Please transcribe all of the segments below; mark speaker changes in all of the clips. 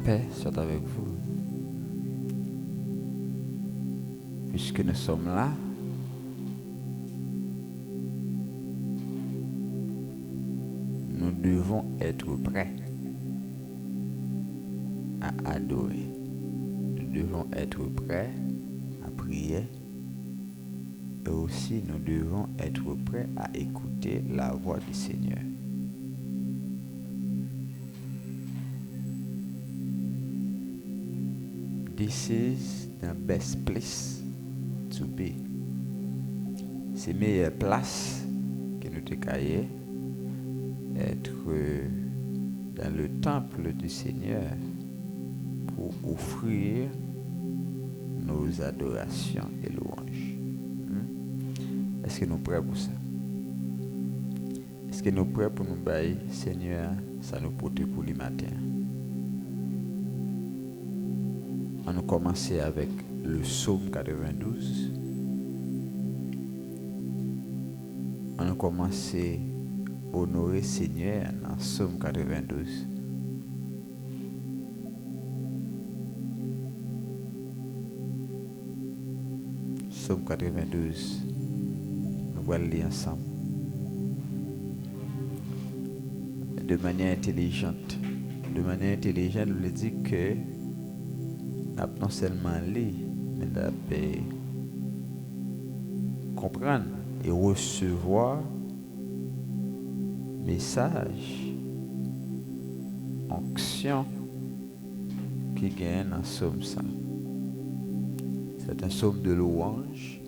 Speaker 1: paix soit avec vous. Puisque nous sommes là, nous devons être prêts à adorer. Nous devons être prêts à prier. Et aussi, nous devons être prêts à écouter la voix du Seigneur. This is the best place to be. C'est meilleure place que nous te caillons, être dans le temple du Seigneur pour offrir nos adorations et louanges. Est-ce que nous sommes prêts pour ça? Est-ce que nous sommes prêts pour nous bailler, Seigneur, ça nous porte pour le matin? On a commencé avec le psaume 92. On a commencé à honorer Seigneur dans le psaume 92. Psaume 92. Nous allons lire ensemble. De manière intelligente. De manière intelligente, je veux dire que non seulement lire, mais comprendre et recevoir message, onction qui gagne dans ce psaume. C'est un psaume de louange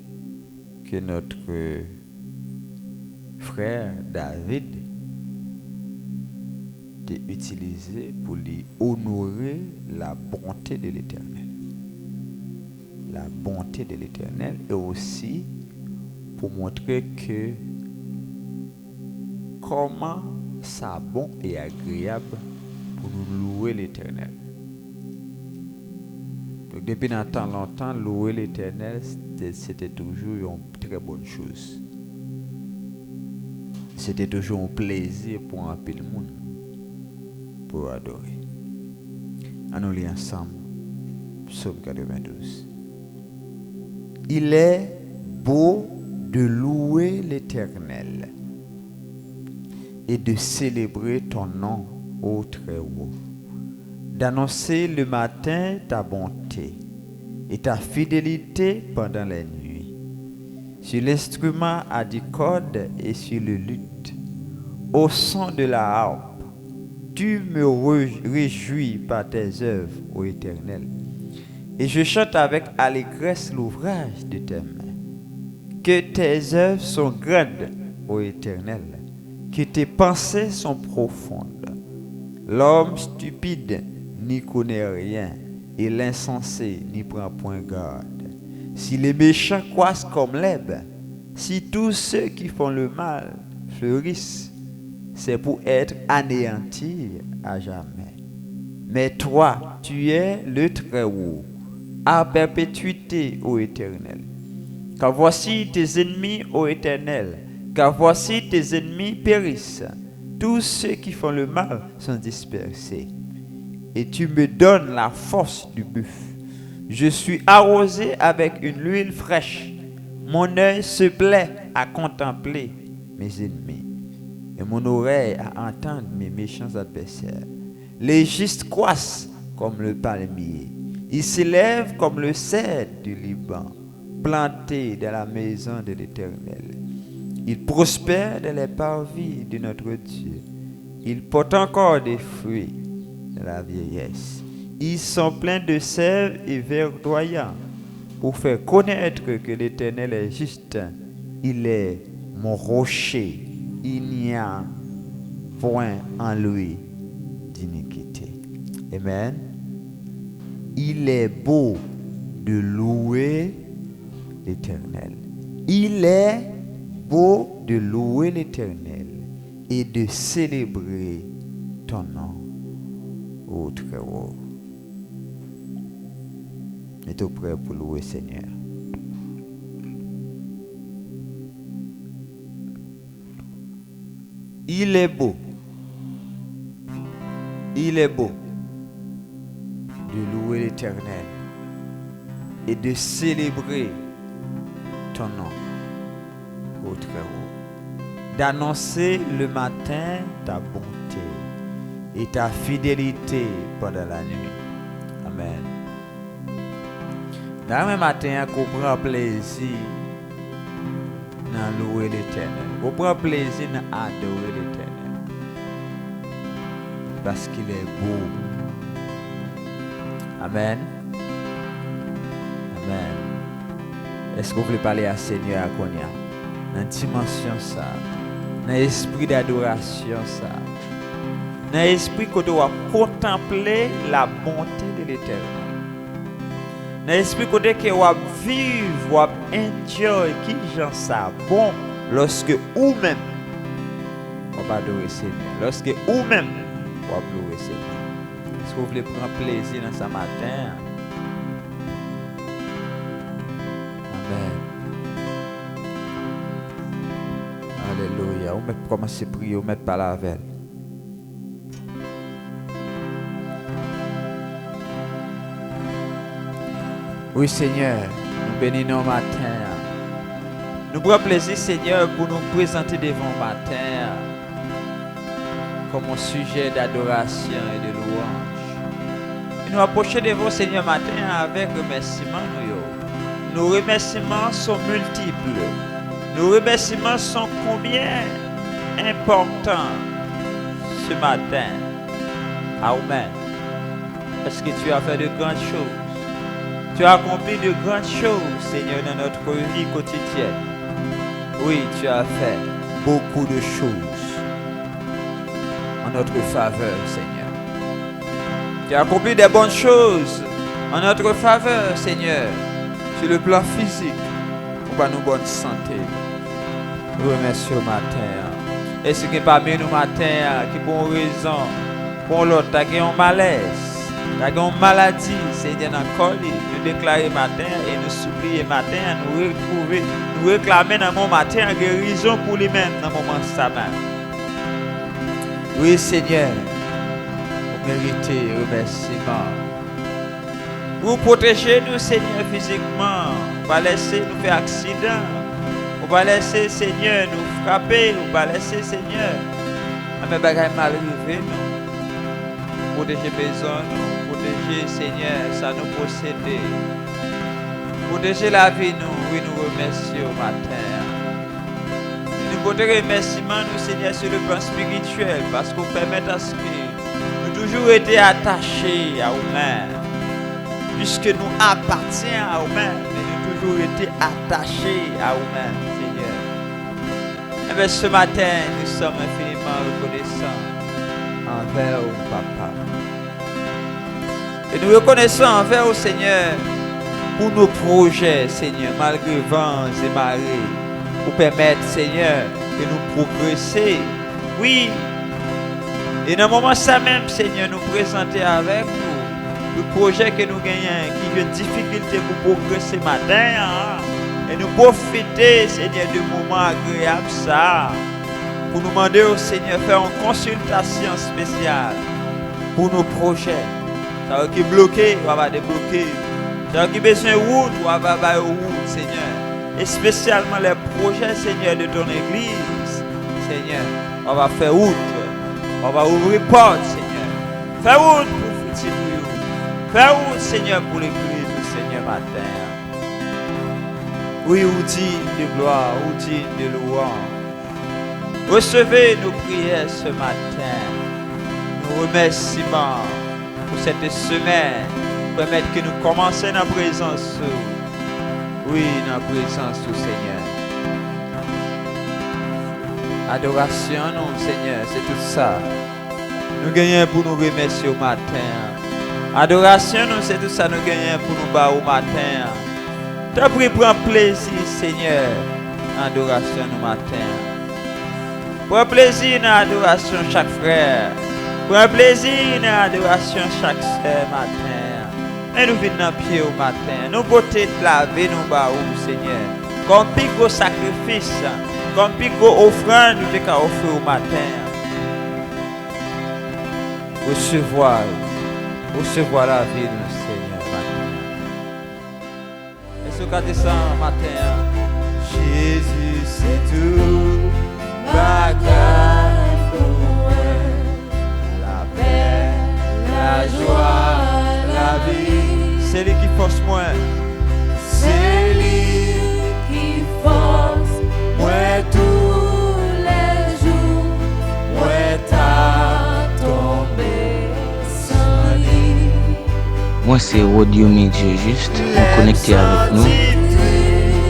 Speaker 1: que notre frère David a utilisé pour lui honorer la bonté de l'Éternel. La bonté de l'Éternel et aussi pour montrer que comment ça bon et agréable pour nous louer l'Éternel. Donc depuis longtemps, louer l'Éternel, c'était toujours une très bonne chose. C'était toujours un plaisir pour un peu le monde pour adorer. Allons lire ensemble Psaume 92. Il est beau de louer l'Éternel et de célébrer ton nom, ô Très-Haut, d'annoncer le matin ta bonté et ta fidélité pendant la nuit, sur l'instrument à 10 cordes et sur le luth, au son de la harpe. Tu me réjouis par tes œuvres, ô Éternel, et je chante avec allégresse l'ouvrage de tes mains. Que tes œuvres sont grandes, ô Éternel, que tes pensées sont profondes. L'homme stupide n'y connaît rien, et l'insensé n'y prend point garde. Si les méchants croissent comme l'herbe, si tous ceux qui font le mal fleurissent, c'est pour être anéantis à jamais. Mais toi, tu es le Très-Haut, à perpétuité, ô Éternel. Car voici tes ennemis, ô Éternel, car voici tes ennemis périssent. Tous ceux qui font le mal sont dispersés. Et tu me donnes la force du bœuf. Je suis arrosé avec une huile fraîche. Mon œil se plaît à contempler mes ennemis et mon oreille à entendre mes méchants adversaires. Les justes croissent comme le palmier. Ils s'élèvent comme le cèdre du Liban, plantés dans la maison de l'Éternel. Ils prospèrent dans les parvis de notre Dieu. Ils portent encore des fruits de la vieillesse. Ils sont pleins de sève et verdoyants pour faire connaître que l'Éternel est juste. Il est mon rocher. Il n'y a point en lui d'iniquité. Amen. Il est beau de louer l'Éternel. Il est beau de louer l'Éternel et de célébrer ton nom, ô Très-Haut. Êtes-vous prêts pour louer Seigneur? Il est beau. Il est beau l'Éternel et de célébrer ton nom au Très-Haut, d'annoncer le matin ta bonté et ta fidélité pendant la nuit. Amen. Dans le matin, qu'on prend plaisir dans louer l'Éternel. Qu'on prend plaisir dans adorer l'Éternel. Parce qu'il est beau. Amen. Amen. Est-ce que vous voulez parler à Seigneur à Konya? Dans la dimension ça. Dans l'esprit d'adoration ça. Dans l'esprit que tu dois contempler la bonté de l'Éternel. Dans l'esprit que tu dois vivre, enjoy, qui j'en ça bon, lorsque ou même, on va adorer Seigneur. Lorsque ou même, on va louer Seigneur. Est-ce que vous voulez prendre plaisir dans ce matin? Amen. Alléluia. On va commencer à prier, on va parler avec elle. Oui, Seigneur, nous bénissons matin. Nous prenons plaisir, Seigneur, pour nous présenter devant matin comme un sujet d'adoration et de louange. Et nous approchons devant Seigneur matin avec remerciements. Nos remerciements sont multiples. Nos remerciements sont combien importants ce matin. Amen. Parce que tu as fait de grandes choses. Tu as accompli de grandes choses, Seigneur, dans notre vie quotidienne. Oui, tu as fait beaucoup de choses en notre faveur, Seigneur. Tu as accompli des bonnes choses en notre faveur, Seigneur, sur le plan physique, pour nous bonne santé. Nous remercions au matin. Est-ce que parmi nous matin, qui pour raison, pour l'autre, qui ont malaise, qui ont maladie, Seigneur, dans le corps, nous déclarer matin et nous supplier matin, nous retrouver, nous réclamer dans mon matin guérison pour lui-même dans le moment de sa main. Oui, Seigneur, vous méritez remerciement. Vous protégez nous, Seigneur, physiquement. Vous ne pas laisser nous faire accident. Vous ne pas laisser, Seigneur, nous frapper. Vous ne pas laisser, Seigneur, mais bagaille mal arriver, nous. Protéger besoin, nous. Protéger, Seigneur, ça nous posséder. Protéger la vie, nous. Oui, nous remercions au matin. Nous portons remerciement, nous, Seigneur, sur le plan spirituel, parce qu'on permet à ce que nous toujours été attachés à vous-même. Puisque nous appartenons à vous-même, mais nous toujours été attachés à vous-même, Seigneur. Et bien ce matin, nous sommes infiniment reconnaissants envers vous, Papa. Et nous reconnaissons envers vous, Seigneur, pour nos projets, Seigneur, malgré vents et marées, pour permettre, Seigneur, que nous progressions. Oui. Et dans le moment ça même, Seigneur, nous présenter avec vous le projet que nous gagnons, qui a une difficulté pour progresser matin, et nous profiter, Seigneur, de moments agréables, ça, pour nous demander au Seigneur faire une consultation spéciale pour nos projets. Ça va qui est bloqué, on va débloquer. Ça va qui a besoin de route, on va faire route, Seigneur. Et spécialement les projets, Seigneur, de ton église, Seigneur, on va faire route. On va ouvrir porte, Seigneur. Faire route pour Fouti. Faire route, Seigneur, pour l'église, Seigneur, matin. Oui, ou digne de gloire, ou digne de louange. Recevez nos prières ce matin. Nos remerciements pour cette semaine. Permettre que nous commencions dans la présence. Oui, dans la présence du Seigneur. Adoration, non, Seigneur, c'est tout ça. Nous gagnons pour nous remercier au matin. Adoration, non, c'est tout ça, nous gagnons pour nous battre au matin. T'as pris prendre plaisir, Seigneur, en adoration au matin. Prends plaisir dans l'adoration chaque frère. Prends plaisir dans l'adoration chaque sœur matin. Et nous venons dans pied au matin. Nous beauté de laver nous bas Seigneur. Comme plus gros sacrifice, comme plus gros offrande nous t'ai offrir au matin. Recevoir la vie de Seigneur. au cas de ça matin. Jésus, c'est tout. Bagaille pour moi. La paix, la joie, la vie. C'est lui qui force moi. C'est lui qui force moi tous les jours. Moi t'as tombé sans lui.
Speaker 2: Moi c'est Radio Média Juste, on connecté avec nous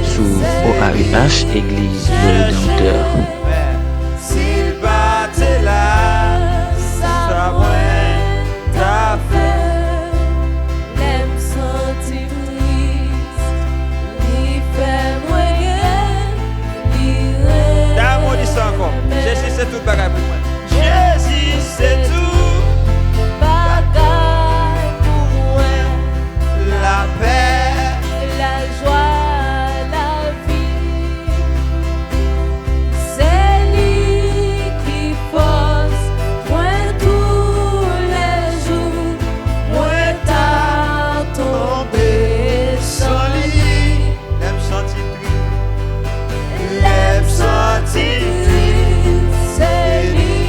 Speaker 2: sur OAUH Église de Rédempteur.
Speaker 1: S'il battait là, ça ouais, t'as fait.
Speaker 3: L'aime sentir triste, l'y fait moyen, l'y rêve.
Speaker 1: D'amour dit ça encore. Jésus c'est tout bagaille pour moi. Jésus c'est tout
Speaker 3: Bagaille pour moi,
Speaker 1: la paix.
Speaker 3: la joie, la vie. C'est lui qui force moi tous les jours. Moi t'as tombé sans lui.
Speaker 1: L'aime sentir triste.
Speaker 3: L'aime sentir triste, c'est lui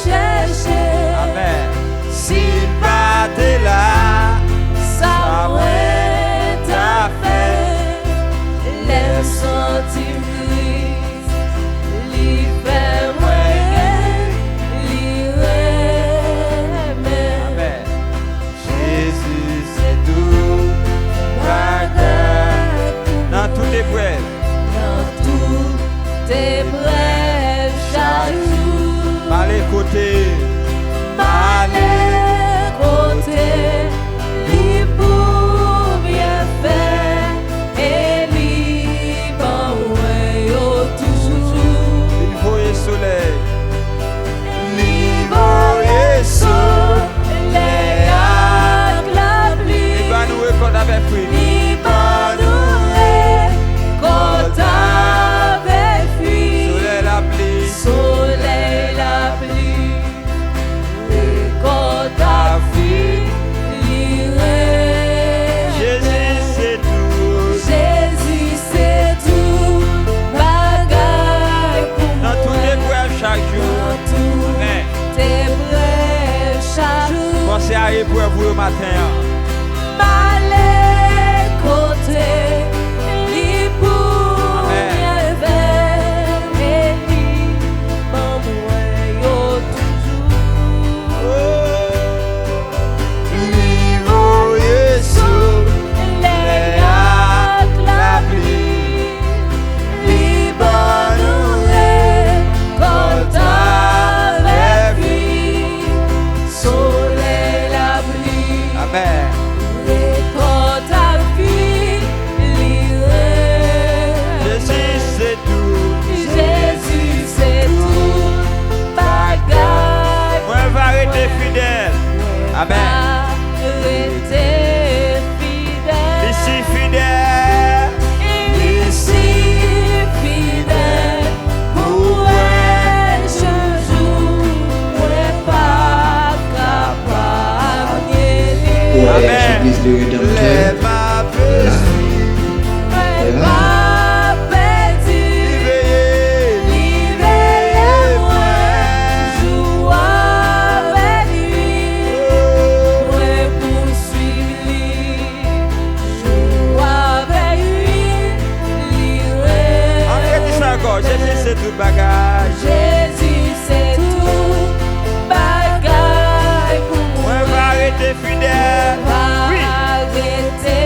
Speaker 3: chercher.
Speaker 1: Amen. S'il battait là,
Speaker 3: Ça ouais t'as fait. L'aime sentir triste, l'y fait moyen, l'y rêve.
Speaker 1: Amen. Jésus c'est tout bagaille dans toutes les épreuves.
Speaker 3: Dans toutes tes brèves chaque jour.
Speaker 1: Par les côtés.
Speaker 3: Malais côté, lui pour bien faire et lui bon toujours.
Speaker 1: Il faut le soleil.
Speaker 3: Lui voler soleil avec la
Speaker 1: Il
Speaker 3: pluie.
Speaker 1: va nous qu'on avait pris.
Speaker 3: Lui bandourer quand avait fui.
Speaker 1: Soleil la pluie.
Speaker 3: Soleil la pluie. Et quand t'as fui,
Speaker 1: Jésus c'est tout.
Speaker 3: Jésus c'est tout, bagaille pour
Speaker 1: Dans toutes les
Speaker 3: moi.
Speaker 1: épreuves chaque jour.
Speaker 3: Dans tous
Speaker 1: Amen.
Speaker 3: tes brèves chaque jour.
Speaker 1: Pensez à l'épreuve pour le matin.
Speaker 3: Malais côté, lui pour
Speaker 1: Amen.
Speaker 3: bien faire et lui bon moi yo toujours.
Speaker 1: Livre
Speaker 3: Soleil avec la pluie, lui bandourer quand t'avais fui. Soleil la pluie.
Speaker 1: Amen.
Speaker 3: Et quand t'as fui,
Speaker 1: Jésus c'est tout.
Speaker 3: Jésus c'est tout, bagaille.
Speaker 1: Moi va rester fidèle. Amen.
Speaker 3: Rester fidèle.
Speaker 1: Ici fidèle.
Speaker 3: Ici fidèle. Pour elle, je joue. Ouais, pas capable de nier.
Speaker 1: Amen.
Speaker 2: Église de Rédempteur.
Speaker 1: Les ma
Speaker 3: Ouais, pas perdu. Libérez-moi, joue avec lui. Ouais, poursuivre lui, joue avec lui.
Speaker 1: En fait, dis ça encore. Jésus c'est tout bagage.
Speaker 3: Jésus c'est tout, bagaille pour
Speaker 1: Moi
Speaker 3: moi.
Speaker 1: va rester fidèle. Oui.
Speaker 3: Arrêtez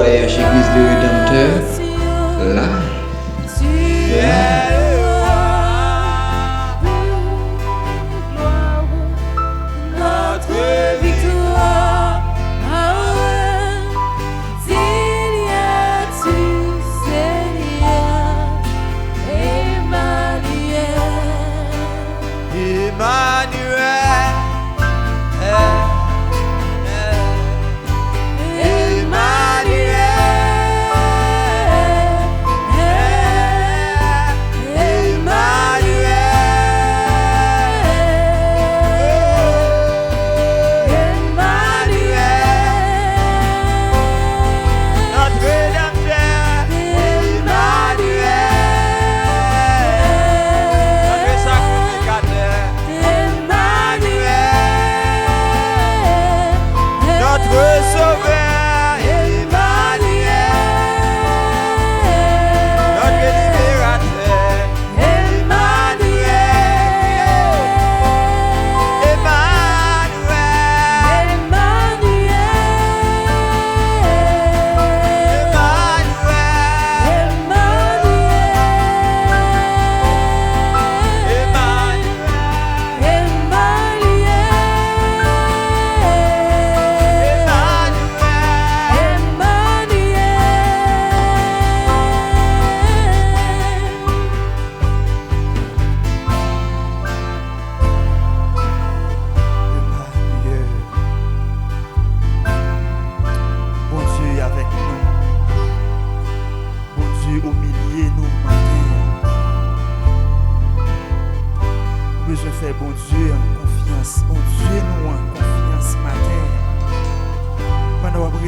Speaker 2: OARH Église du Rédempteur, là,
Speaker 3: Notre victoire, tu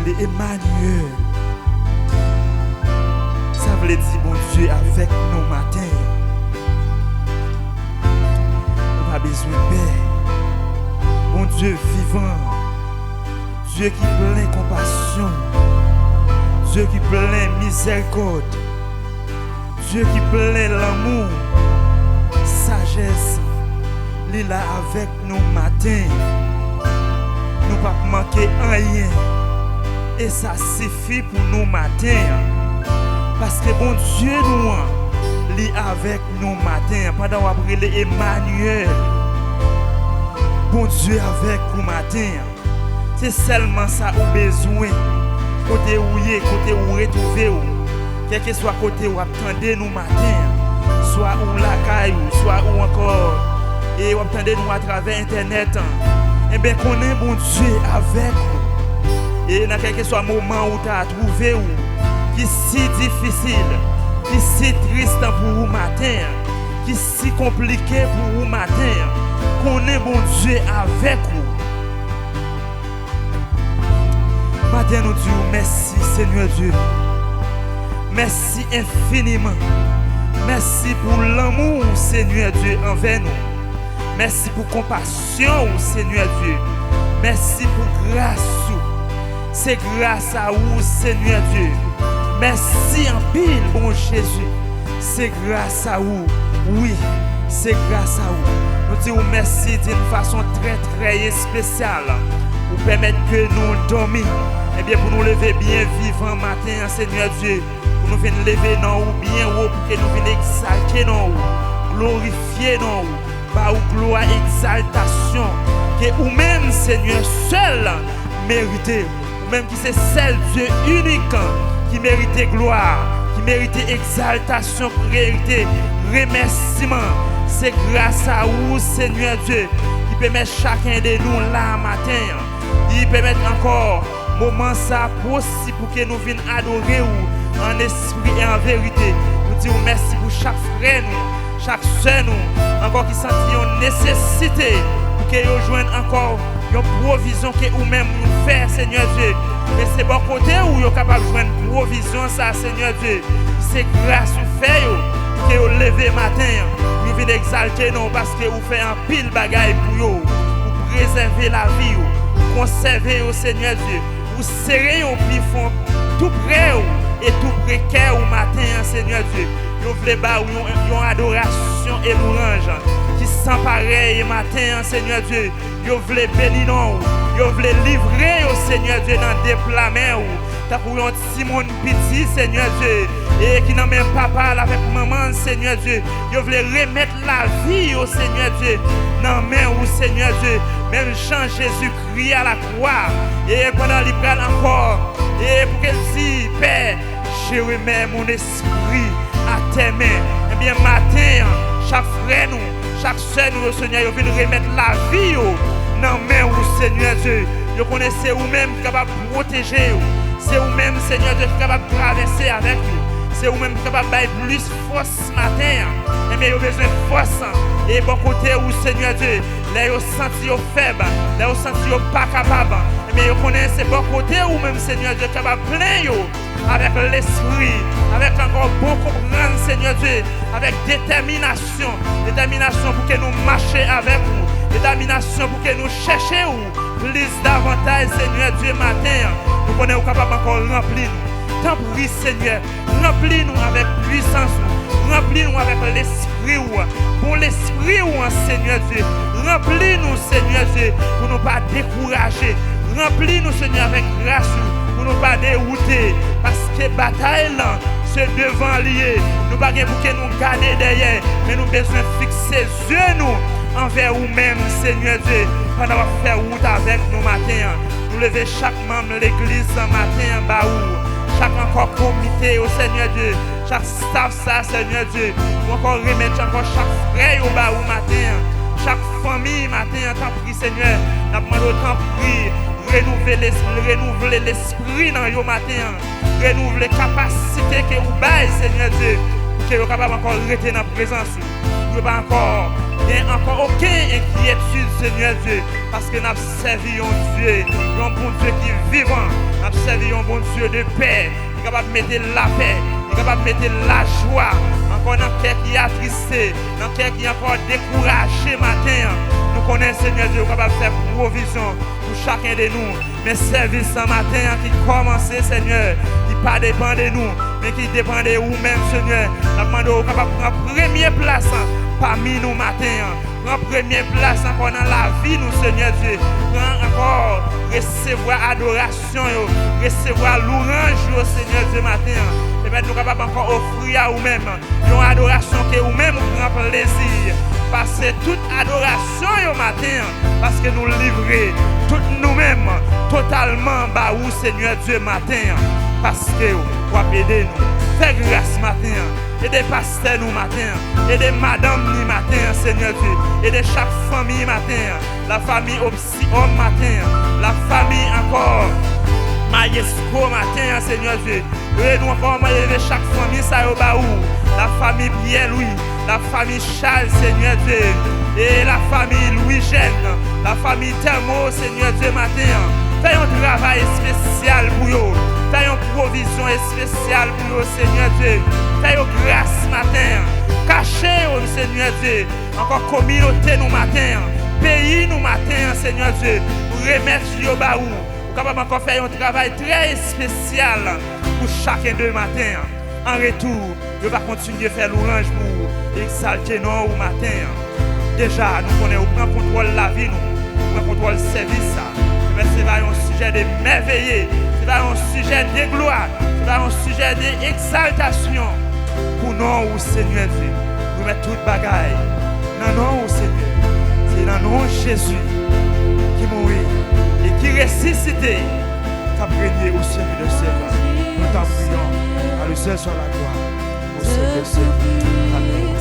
Speaker 3: Seigneur,
Speaker 4: Emmanuel. Ça veut dire bon Dieu avec nous matin. On n'a pas besoin de paix. Bon Dieu vivant. Dieu qui plein compassion. Dieu qui plein miséricorde. Dieu qui plein l'amour. Sagesse. Il est là avec nous matin. Nous ne pas manquer rien. Et ça suffit pour nous matin. Parce que bon Dieu nous est avec nous matin. Pendant qu'on a brûlé Emmanuel. Bon Dieu avec nous matin. C'est seulement ça qu'on a besoin. Côté où y est, côté où retrouver. Quel que soit côté où attendez nous matin. Soit où la caille, soit où encore. Et où attendez nous à travers internet. Et bien qu'on est bon Dieu avec nous. Et dans quel que soit moment où tu as trouvé qui est si difficile, qui est si triste pour vous matin, qui est si compliqué pour vous matin, qu'on est bon Dieu avec vous. Matin nous disons merci Seigneur Dieu. Merci infiniment. Merci pour l'amour Seigneur Dieu envers nous. Merci pour compassion Seigneur Dieu. Merci pour grâce. C'est grâce à vous, Seigneur Dieu. Merci en pile, bon Jésus. C'est grâce à vous. Oui, c'est grâce à vous. Nous disons merci d'une façon très, très spéciale. Pour permettre que nous dormions. Et bien, pour nous lever bien vivant matin, Seigneur Dieu. Pour nous venir lever dans ou bien haut. Pour que nous venions exalter dans vous. Glorifier dans vous. Par ou gloire, exaltation. Que vous-même, Seigneur, seul méritez. Même qui c'est seul Dieu unique qui mérite gloire, qui mérite exaltation, qui mérite remerciement. C'est grâce à vous, Seigneur Dieu, qui permet chacun de nous là matin. Il permet encore moment ça possible pour que nous venions adorer vous en esprit et en vérité. Nous disons merci pour chaque frère, nous, chaque soeur, nous, encore qui sentit une nécessité pour que nous joignent encore une provision que vous-même nous faire, Seigneur Dieu. Et c'est bon côté où vous êtes capable de joindre une provision, ça, Seigneur Dieu. C'est grâce au fait que vous levez matin. Vous venez exalter nous parce que vous faites un pile bagaille pour vous. Vous préservez la vie, vous conservez au Seigneur Dieu. Vous serrez au plus fond, tout près et tout précaire au matin, Seigneur Dieu. Vous voulez une adoration et louange qui sans pareil matin, Seigneur Dieu. Vous voulez bénir nous, vous voulez livrer au Seigneur Dieu dans des plats. t'as pour un petit monde petit, Seigneur Dieu, et qui n'a même papa avec maman, Seigneur Dieu. Ils veulent remettre la vie au Seigneur Dieu, dans main au Seigneur Dieu. Même Jean Jésus-Christ à la croix, et pendant qu'il prend encore, et pour qu'elle dise, Père, je remets mon esprit à tes mains. Eh bien, matin, chaque frère nous, chaque soeur nous, Seigneur, ils veulent remettre la vie dans la main au Seigneur Dieu. Vous connaissez vous-même qui est capable de protéger. C'est vous-même, Seigneur Dieu, qui est capable de traverser avec vous. C'est vous-même qui est capable de faire plus force ce matin. Et bien, vous avez besoin de force. Et bon côté où, Seigneur Dieu, là, vous sentez faible, là, vous sentez pas capable. Et bien, vous connaissez bon côté où même, Seigneur Dieu, qui est capable de plein avec l'esprit, avec encore bon comprendre, Seigneur Dieu, avec détermination. Détermination pour que nous marchions avec vous. Détermination pour que nous cherchions plus davantage, Seigneur Dieu, matin. Nous connaissons capable encore remplir nous. Tant pis, Seigneur, remplis-nous avec puissance, remplis-nous avec l'esprit, pour l'esprit, Seigneur Dieu. Remplis-nous, Seigneur Dieu, pour ne pas décourager. Remplis-nous, Seigneur, avec grâce, pour ne pas dérouter. Parce que bataille, là, c'est devant lié. Nous ne pouvons pas pour que nous garder derrière, mais nous avons besoin de fixer les yeux, nous, envers vous-même, Seigneur Dieu, pendant faire route avec nous matin. Nous lever chaque membre de l'église ce matin, chaque encore comité au Seigneur Dieu, chaque staff ça, Seigneur Dieu, ou encore remettre encore chaque frère au matin, chaque famille matin, tant pis, Seigneur, nous demandons tant pis, renouveler l'esprit dans le matin, renouveler la capacité que vous avez, Seigneur Dieu, que vous capable encore rester dans la présence. Nous pas encore. Il n'y a encore aucune inquiétude, Seigneur Dieu, parce que nous avons servi un Dieu, un bon Dieu qui est vivant. Nous avons servi un bon Dieu de paix, qui est capable de mettre la paix, qui est capable de mettre la joie. Encore dans le cœur qui est attristé, dans le cœur qui est encore découragé matin. Nous connaissons, Seigneur Dieu, capable de faire provision pour chacun de nous. Mais service ce matin qui commence, Seigneur, qui ne pas dépend de nous, mais qui dépend de vous-même, Seigneur. Nous demandons capable de prendre première place parmi nous matin. Prends première place encore dans la vie, nous, Seigneur Dieu. Prends encore recevoir adoration, recevoir louange, Seigneur Dieu, matin. Et maintenant, nous capables encore offrir à vous-même une adoration que vous-même prend plaisir. Passer toute adoration au matin, parce que nous livrer toutes nous-mêmes totalement bas où, Seigneur Dieu, matin. Parce que vous aider nous. Fais grâce matin. Aidez pasteurs nous matin, aidez madame nous matin, Seigneur Dieu, aidez chaque famille matin, la famille aussi homme matin, la famille encore, Majesco matin, Seigneur Dieu, aidez-nous encore aider chaque famille ça au baou, la famille Pierre-Louis, la famille Charles, Seigneur Dieu, et la famille Louis-Jeanne, la famille Thermo, Seigneur Dieu matin. Fais un travail spécial pour eux. Fais une provision spéciale pour eux, Seigneur Dieu. Fais une grâce matin. Cachez, Seigneur Dieu. Encore communauté nous matin. Pays nous matin, Seigneur Dieu. Pour remettre au baou. Pour capable encore faire un travail très spécial pour chacun d'eux matin. En retour, je vais continuer à faire l'orange pour exalter nous au matin. Déjà, nous connaissons, on prend contrôle de la vie, nous prend contrôle du service. Mais c'est pas un sujet de merveilleux, c'est pas un sujet de gloire, c'est pas un sujet d'exaltation. Pour nous, au Seigneur Dieu, nous mettons toute bagaille. Dans nous, au Seigneur, c'est dans nous Jésus qui mourit et qui ressuscité, qui a régné au ciel de siècle. Nous t'en prions, à lui seul soit la gloire, au ciel de siècle. Amen.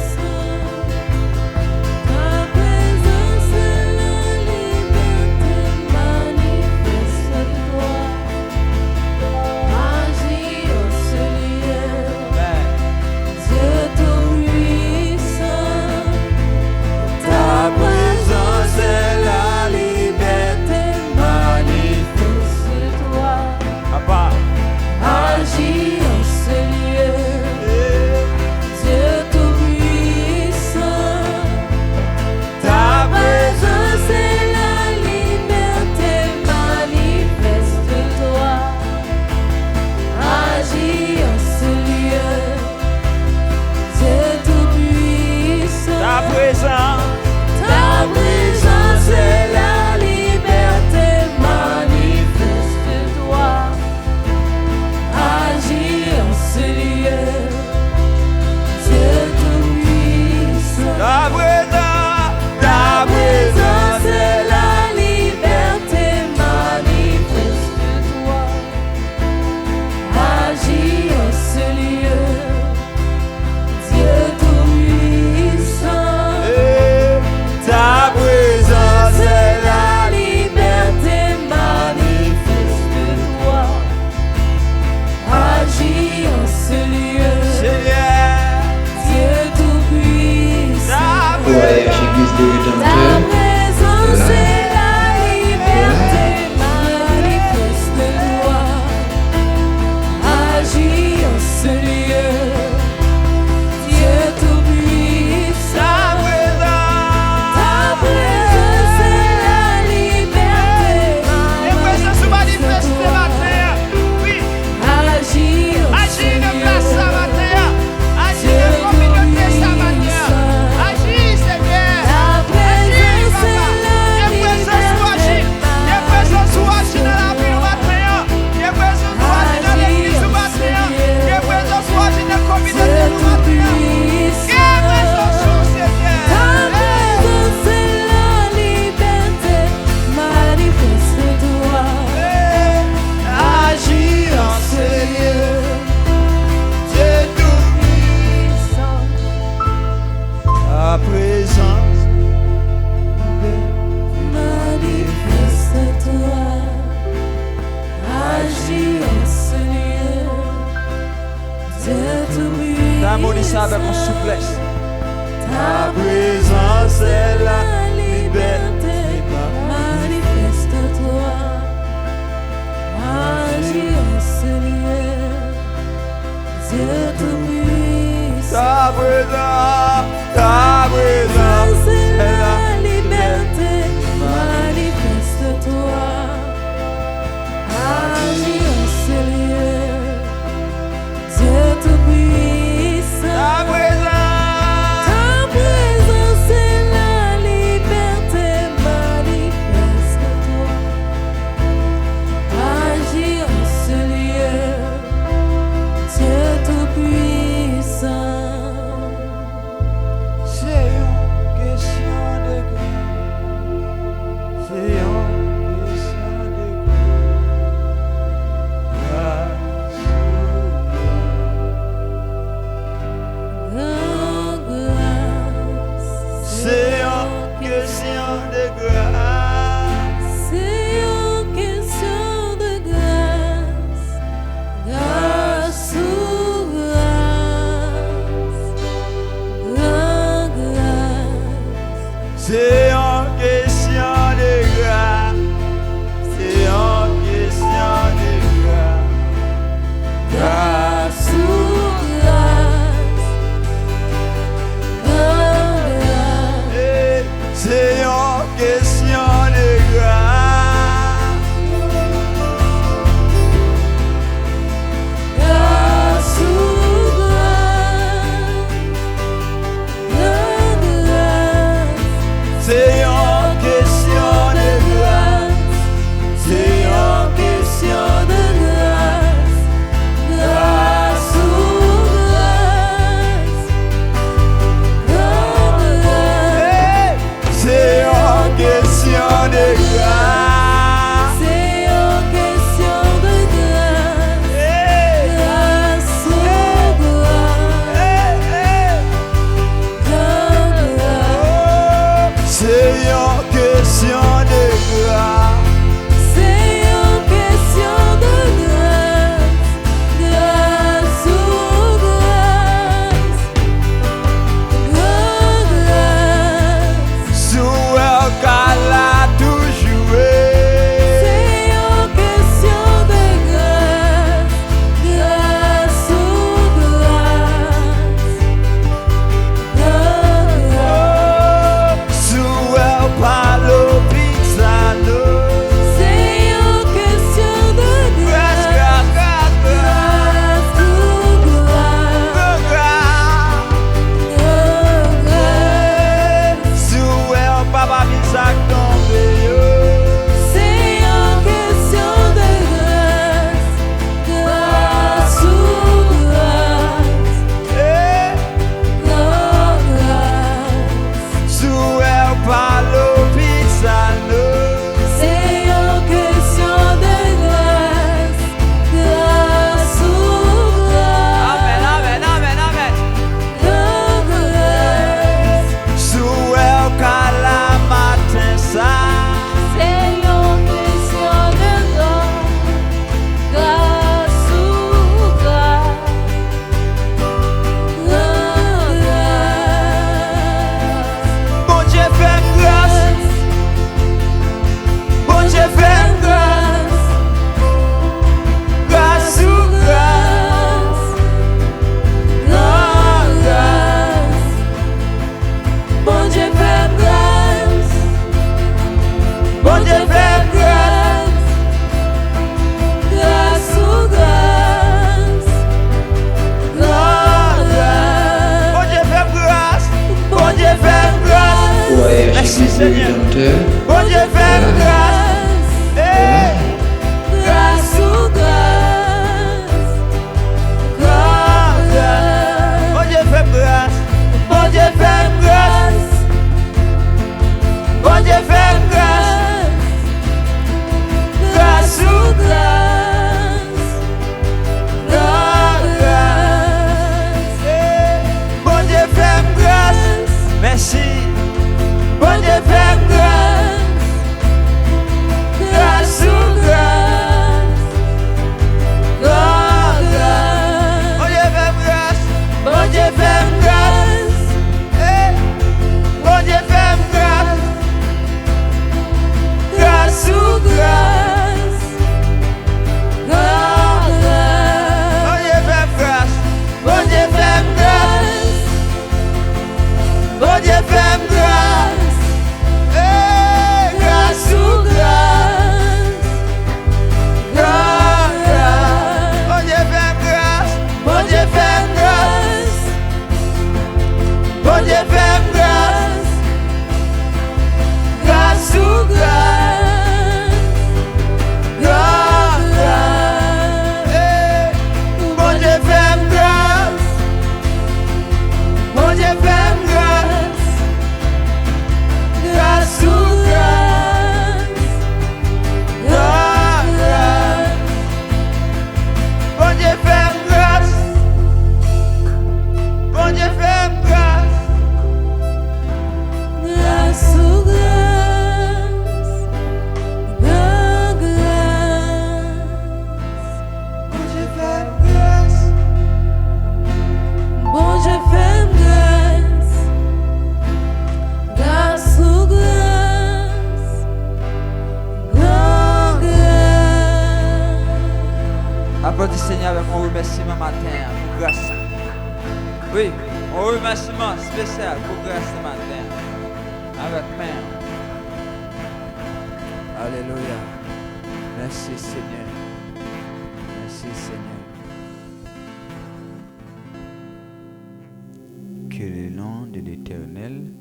Speaker 2: OARH Église des
Speaker 3: Ta
Speaker 2: Rédempteurs.
Speaker 3: présence est la liberté, manifeste-toi, agis en ce lieu, Dieu tout-puissant. Ta présence est la liberté, manifeste-toi, agis en ce lieu,
Speaker 1: Ta présence,
Speaker 3: manifeste-toi, agis en ce lieu, Dieu tout-puissant.
Speaker 1: t'harmonie ça avec mon souplesse.
Speaker 3: Ta présence est la liberté, manifeste-toi, agis en ce lieu, Dieu tout-puissant.
Speaker 1: Ta présence, ta présence
Speaker 3: C'est
Speaker 1: est
Speaker 3: la
Speaker 1: la
Speaker 3: liberté, manifeste-toi, agis en ce lieu, Dieu tout-puissant.
Speaker 1: Ta présence,
Speaker 3: Ta présence est la liberté, manifeste-toi, agis en ce lieu, Dieu tout-puissant.
Speaker 1: c'est une question de grâce. C'est une question de grâce. C'est une question de grâce.
Speaker 3: C'est une question de grâce, grâce ou grâce.
Speaker 1: C'est une question de grâce. C'est une question de grâce.
Speaker 3: Grâce ou grâce, grâce.
Speaker 1: Eh, c'est une question de grâce.
Speaker 3: Grâce ou grâce, grâce.
Speaker 1: C'est une question de grâce. C'est une question de
Speaker 3: Grâce, grâce ou grâce, grâce.
Speaker 1: Eh, c'est
Speaker 2: Père
Speaker 4: Merci
Speaker 2: Jésus
Speaker 4: Seigneur.
Speaker 2: Rédempteur,
Speaker 4: Bon Dieu, fais grâce. Eh,
Speaker 3: Grâce ou grâce, grâce,
Speaker 4: bon Dieu, fais grâce. Bon Dieu, fais grâce. Bon Dieu, fais grâce. Grâce ou grâce. Grâce. Eh, bon Dieu, fais grâce. Merci. Bon Dieu, fais grâce. Grâce ou grâce. Grâce. Bon Dieu, fais grâce. Bon Dieu, fais grâce. Eh, bon Dieu, fais grâce. Grâce ou grâce. Bon Dieu, fais grâce. Bon Dieu, fais grâce. Bon Dieu, fais grâce. Eh, grâce ou grâce. Grâce. Bon Dieu, fais grâce. Bon Dieu, fais grâce. Bon Dieu, fais grâce. Grâce ou grâce. Grâce. Eh, bon Dieu, fais grâce. Bon Dieu, fais grâce. Grâce ou grâce. Grâce. Bon Dieu, fais grâce. Bon Dieu, fais grâce.
Speaker 3: grâce ou grâce, grâce.
Speaker 4: Bon Dieu, fais grâce.
Speaker 3: Bon Dieu, fais grâce, grâce ou grâce, grâce.
Speaker 4: Applaudis Seigneur avec mon remerciement matin pour grâce. Oui, un remerciement spécial pour grâce ce matin. Avec main. Alléluia. Merci Seigneur. Merci Seigneur.
Speaker 1: Que le nom de l'Éternel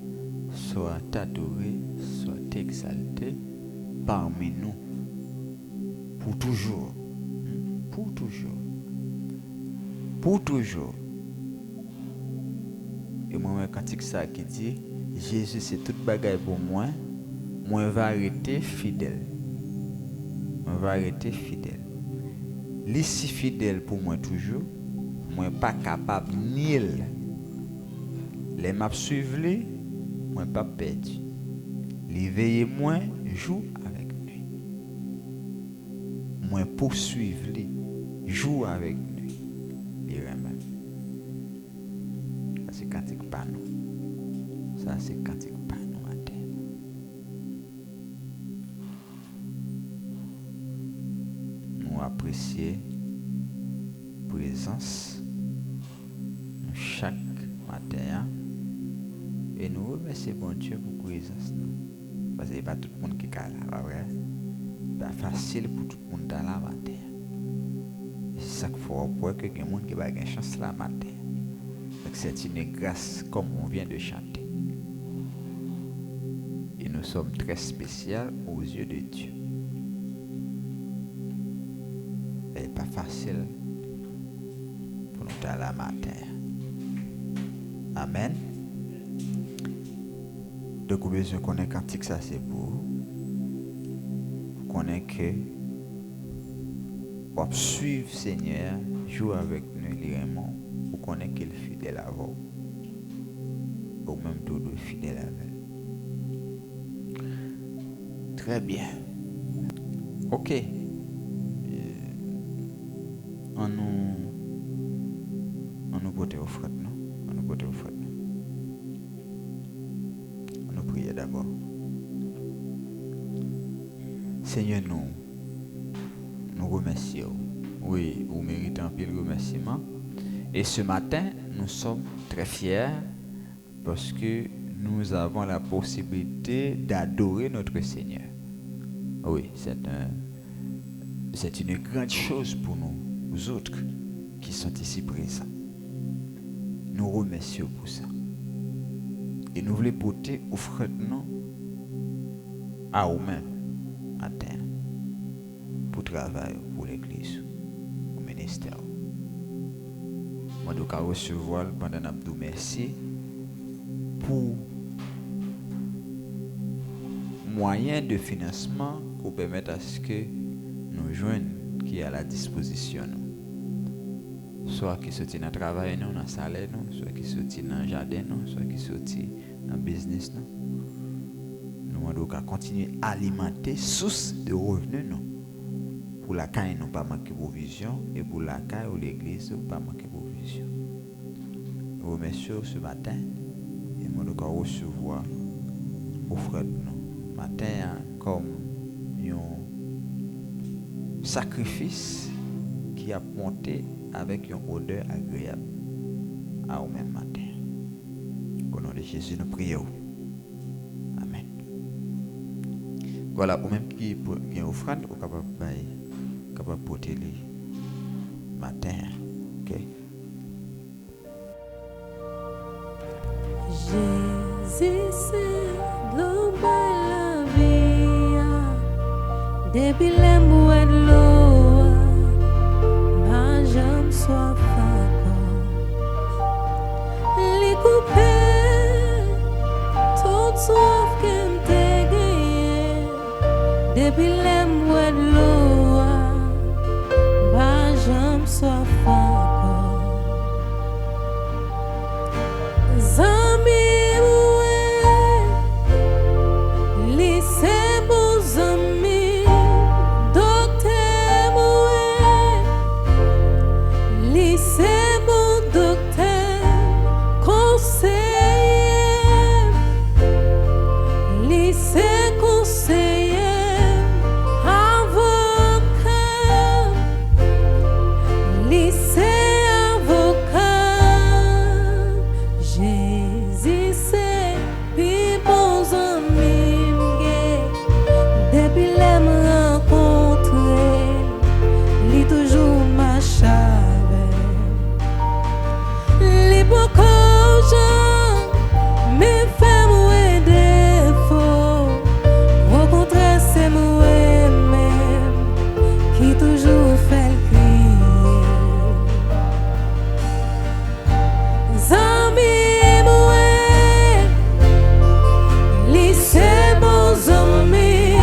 Speaker 1: soit adoré, soit exalté parmi nous pour toujours. Pour toujours. Pour toujours. Et moi, quand c'est ça qui dit, Jésus c'est toute bagaille pour moi, moi va arrêter fidèle. Moi va arrêter fidèle. Lui si fidèle pour moi toujours, moi pas capable ni les m'a suivre les, moi pas perdu. Les veiller moins joue avec nous. Moi poursuivre les, joue avec nous. Les remet. Ça c'est cantique pas nous. Ça c'est cantique pas nous matin. Nous apprécier présence chaque matin. Et nous remercions bon Dieu pour la présence. Parce que ce n'est pas tout le monde qui est là, pas vrai? Ce n'est pas facile pour tout le monde dans la matin. Et c'est ça qu'il faut voir que les gens qui n'ont pas de chance la matin. Donc c'est une grâce comme on vient de chanter. Et nous sommes très spéciaux aux yeux de Dieu. Ce n'est pas facile pour nous dans la matin. Amen. Donc, vous besoin de connaître cantique, ça c'est pour connaître que pour suivre Seigneur, jouer avec nous, vraiment, pour connaître qu'il est fidèle à vous, ou même tout le fidèle avec. Très bien. Ok. On nous porte au front, non? On nous porte au front. Nous prions d'abord. Seigneur, nous remercions. Oui, vous méritez un pile remerciement. Et ce matin, nous sommes très fiers parce que nous avons la possibilité d'adorer notre Seigneur. Oui, c'est une grande chose pour nous autres qui sont ici présents. Nous remercions pour ça. Et nous voulons porter offrande à vous-même, à terre, pour travailler, pour l'église, au ministère. Moi, je vais recevoir pendant nous merci pour moyen de financement pour permettre à ce que nous joignent qui est à la disposition. Soit qui sortit dans le travail, dans le salaire, soit qui sortit dans le jardin, soit qui sortit dans le business. Nous devons continuer à alimenter source de revenus pour la caille, nous pas manquer de provision, et pour la caille ou l'église, nous pas manquer de provision. Nous remercions ce matin et nous devons recevoir offrande matin comme un sacrifice qui a monté avec une odeur agréable à au même matin. Au nom de Jésus, nous prions. Amen. Voilà, au même qui a une offrande, on est capable de porter le matin. Ok?
Speaker 3: Jésus, c'est l'eau de la vie. Depuis les mouets de l'eau, ma jambe soit encore. Les coupés, toute soif que m'te gagné. Depuis les mouets de l'eau, ma jambe soit encore. Zami moué, lycée bon zami, docteur moué, lycée bon docteur, conseiller, lycée conseiller, avocat, lycée avocat. Jésus c'est puis bon ami depuis les me rencontrer, li toujours ma chave, li beaucoup gens me fait moi défaut, rencontrer c'est moi-même qui toujours fait le crier. Zami moué, lycée bon zami,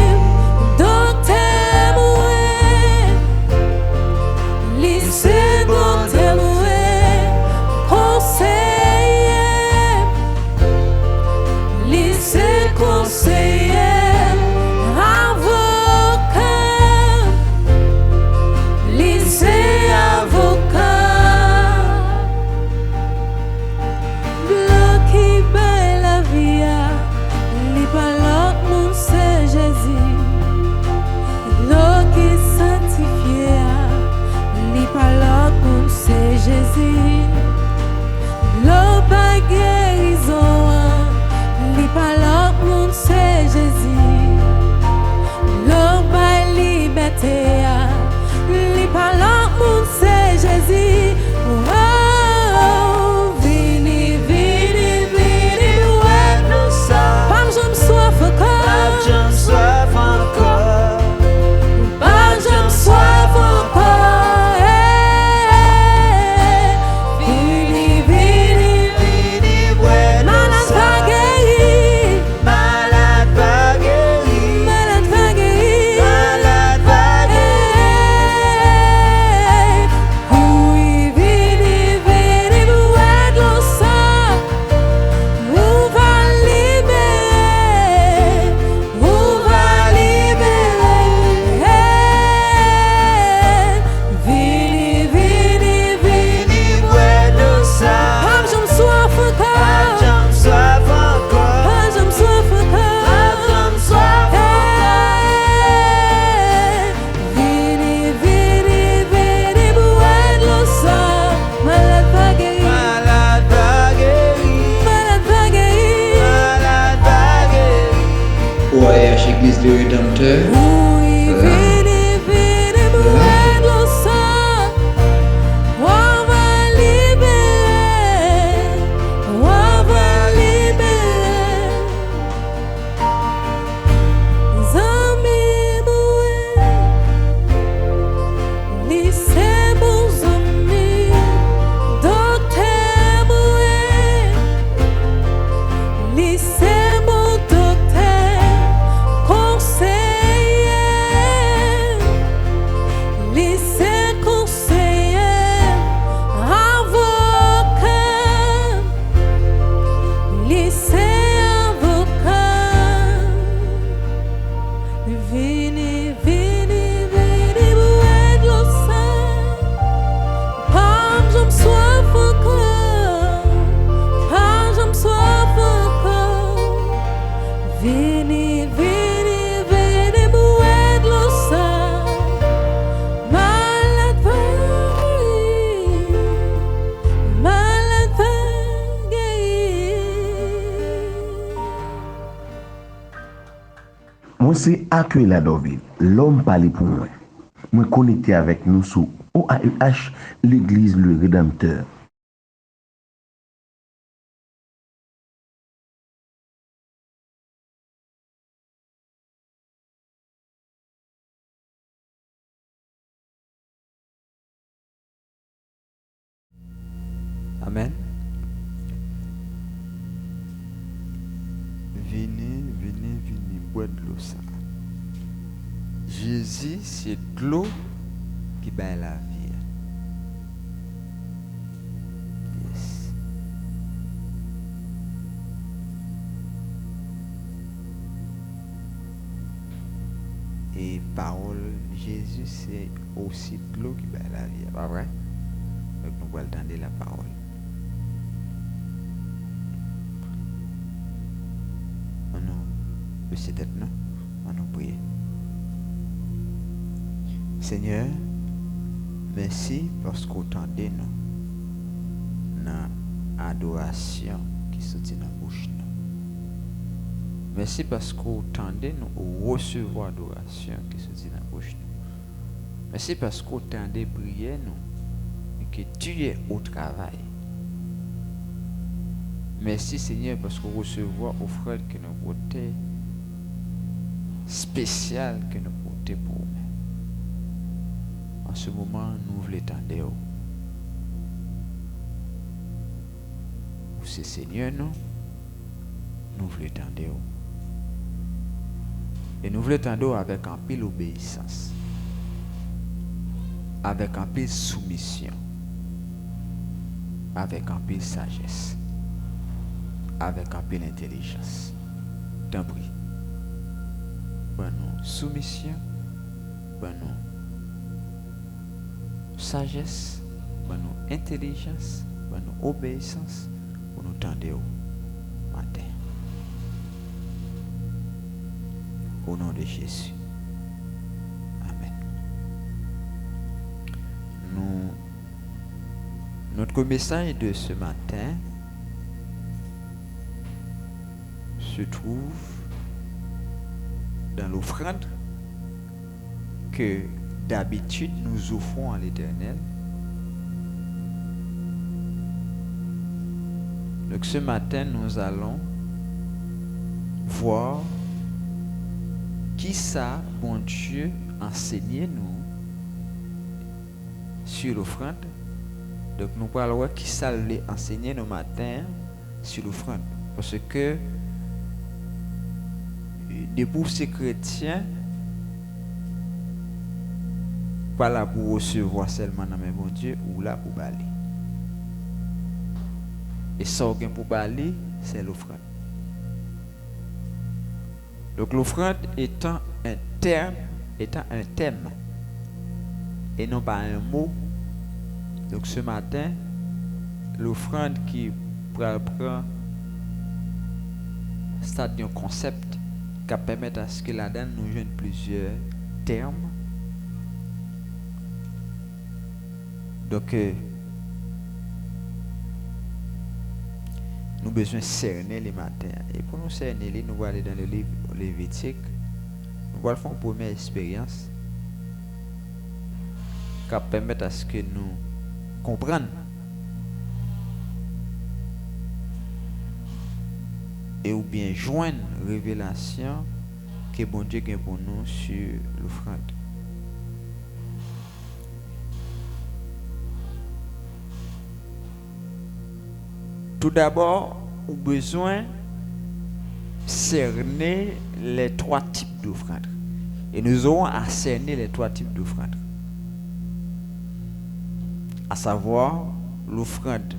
Speaker 3: docteur moué, lycée docteur moué, conseiller, lycée conseiller, avocat, lycée avocat. L'eau qui paie la vie, li pas l'autre monde c'est Jésus. L'eau qui sanctifie, li pas l'autre monde c'est Jésus. L'eau pas guérison, li pas l'autre monde c'est Jésus. L'eau pas liberté, li pas l'autre monde c'est Jésus. Oh, vini, vini, vini, ouais, nous sommes. Pas je me soif encore. Pas je me soif encore. Vini, vini, vini, ouais, malade va guérir. Malade va guérir. Malade va guérir. Malade va guérir. Oui, vini, vini, ouais, nous sommes. On va libérer, on va libérer. Vini, vini, vini, ouais, nous sommes. Pas je me soif encore. Pas je me soif encore. Pas je me soif encore. Pas je me soif encore. Vini, vini, vini, ouais, nous sommes. Malade va guérir. Malade va guérir. Malade va guérir. Malade va guérir.
Speaker 2: OAH Église du Rédempteur,
Speaker 3: Oui, vini, vini, ouais, nous sommes. On va libérer. On va libérer. Vini, vini, vini, buet lo sa. Malade va guérir. Malade va guérir.
Speaker 5: Moi, c'est Aquila David, l'homme parlé pour moi. Moi, connecté avec nous sur OAUH, l'Église le Rédempteur.
Speaker 1: Amen. Venez, venez, venez, boire de l'eau ça. Jésus, c'est de l'eau qui bat la vie. Yes. Et parole, Jésus, c'est aussi de l'eau qui bat la vie. Pas vrai? Donc, nous allons entendre la parole. On nous, baisser tête, non? On nous prie. Seigneur, merci parce que vous tendez nous dans l'adoration qui sortit dans la bouche. Merci parce que vous tendez nous recevoir l'adoration qui sortit dans la bouche. Merci parce que vous tendez prier nous et que tu es au travail. Merci Seigneur parce que vous recevez offrande que nous portons spéciale que nous portons pour nous. En ce moment, nous voulons tendre. C'est Seigneur, nous voulons tendre. Et nous voulons tendre avec un pile obéissance, avec un pile soumission, avec un pile sagesse, avec un pile intelligence. T'en prie. Bonne soumission, bonne sagesse, bonne intelligence, bonne obéissance pour nous tendre au matin. Au nom de Jésus. Amen. Notre message de ce matin se trouve dans l'offrande que d'habitude nous offrons à l'Éternel. Donc ce matin, nous allons voir qui ça, bon Dieu, enseignait nous sur l'offrande. Donc nous allons voir qui ça l'a enseigné nos matins sur l'offrande. Parce que pour ces chrétiens, pas là pour recevoir seulement dans mes bon Dieu ou là pour baler. Et ça pour baler, c'est l'offrande. Donc l'offrande étant un thème et non pas un mot. Donc ce matin, l'offrande qui prend stade d'un concept qui permet à ce que là-dedans nous joignent plusieurs termes. Donc nous avons besoin de cerner les matins. Et pour nous cerner, nous allons aller dans le livre Lévitique. Nous allons faire une première expérience qui permet à ce que nous comprenions et ou bien joindre révélation que bon Dieu a pour nous sur l'offrande. Tout d'abord, nous avons besoin de cerner les trois types d'offrandes. Et nous aurons à cerner les trois types d'offrandes. À savoir l'offrande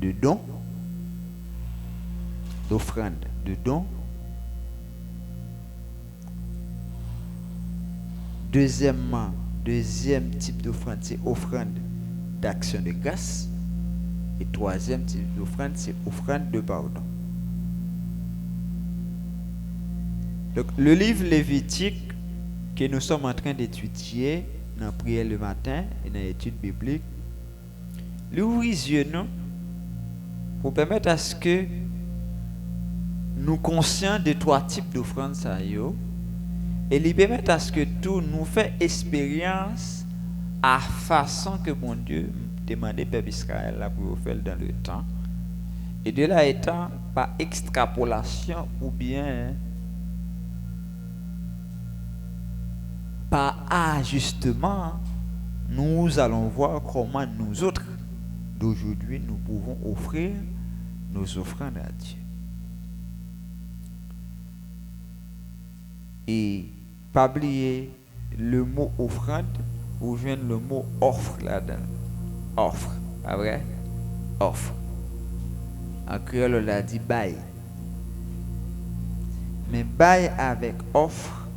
Speaker 1: de don, l'offrande de don. Deuxièmement, deuxième type d'offrande, c'est offrande d'action de grâce. Et troisième type d'offrande, c'est offrande de pardon. Donc, le livre Lévitique que nous sommes en train d'étudier dans la prière le matin et dans l'étude biblique, lui ouvre les yeux nous pour permettre à ce que nous conscients des trois types d'offrandes ça yo, et lui permettre à ce que tout nous fait expérience à façon que mon Dieu demandait peuple Israël là pour faire dans le temps, et de là étant par extrapolation ou bien par ajustement, nous allons voir comment nous autres d'aujourd'hui nous pouvons offrir nos offrandes à Dieu. Et pas oublier le mot offrande ou joindre le mot offre là-dedans. Offre, pas vrai? Offre. En créole, on l'a dit bail. Mais bail avec offre,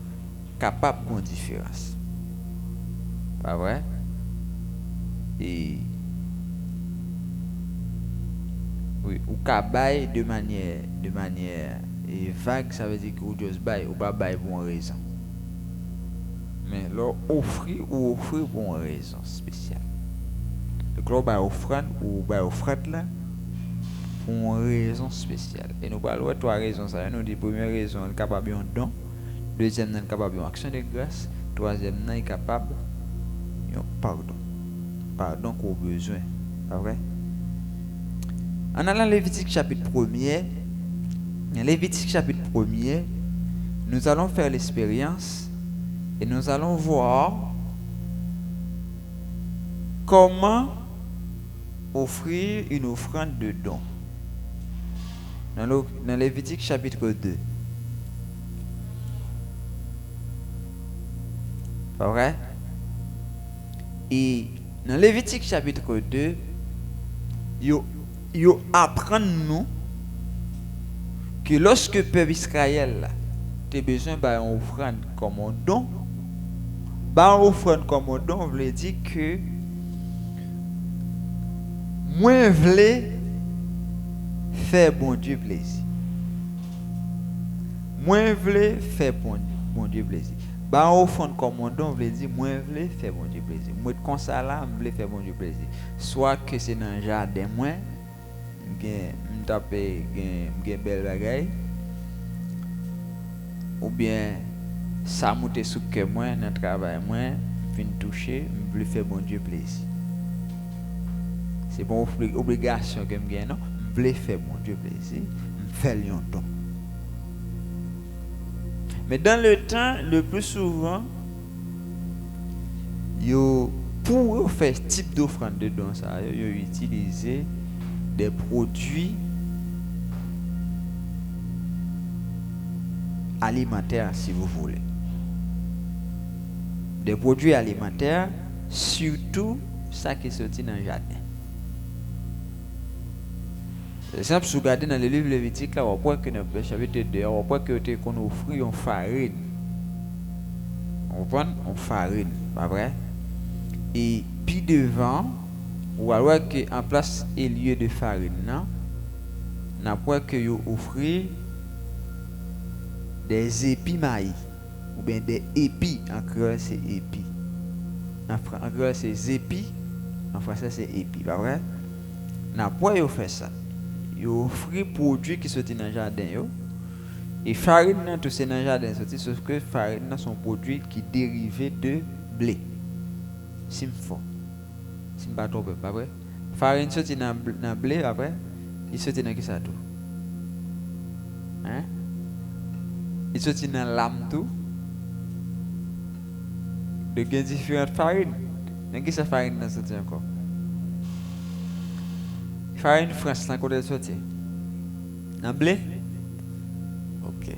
Speaker 1: capable de différence. Pas vrai? Et oui, ou ka bail de manière et vague, ça veut dire que vous juste bail ou pas bail pour une raison. Mais là, offrir ou offrir pour une raison spéciale. Donc là, bail offrande ou bail offrande là pour une raison spéciale. Et nous parlons de trois raisons. Ça nous dit première raison, elle est capable d'un don. Deuxième, elle est capable d'une action de grâce. Troisième, elle est capable d'un pardon. Pardon qu'on a besoin. Pas vrai? En allant Lévitique chapitre 1er, dans Lévitique chapitre 1er, nous allons faire l'expérience et nous allons voir comment offrir une offrande de don. Dans Lévitique chapitre 2. Pas vrai? Et dans Lévitique chapitre 2, yo apprend nous que lorsque le peuple Israël a besoin d'une offrande comme un don, une offrande comme un don veut dire que moi voulais faire bon Dieu plaisir. Moi voulais faire bon Dieu plaisir. Une offrande comme un don veut dire moi voulais faire bon Dieu plaisir. Moi comme ça là, je voulais faire bon Dieu plaisir. Soit que c'est dans le jardin moi m'taper gen belle bagaille, ou bien ça monte sous que moi dans travail moi vinn toucher, me faire bon Dieu plaisir. C'est bon obligation que me non, me faire bon Dieu plaisir, me faire un don. Mais dans le temps, le plus souvent pour faire ce type d'offrande de don ça, yo utiliser des produits alimentaires, si vous voulez. Des produits alimentaires, surtout ça qui est sorti dans le jardin. Par exemple, si vous regardez dans le livre Lévitique, là, on voit que dans le chapitre 2, on voit qu'on offre une farine. On prend une farine, pas vrai? Et puis devant, ou alors qu'en place et lieu de farine, n'a pas que vous offrez des épis maïs, ou bien des épis, en créole c'est épis. En créole c'est épis, en français c'est épis, pas vrai? N'a pas vous fait ça. Vous offrez produits qui sont dans le jardin, et farine, tout c'est dans le jardin, sauf que farine, sont produits qui dérivés de blé. Simfort. Si pas trop pas vrai, farine sorti dans blé après, il sorti dans qui ça tout? Hein? Il sorti dans lame tout. De gain différentes farines. Dans qui ça farine dans sorti encore? Farine France là côté sorti. Dans blé? OK.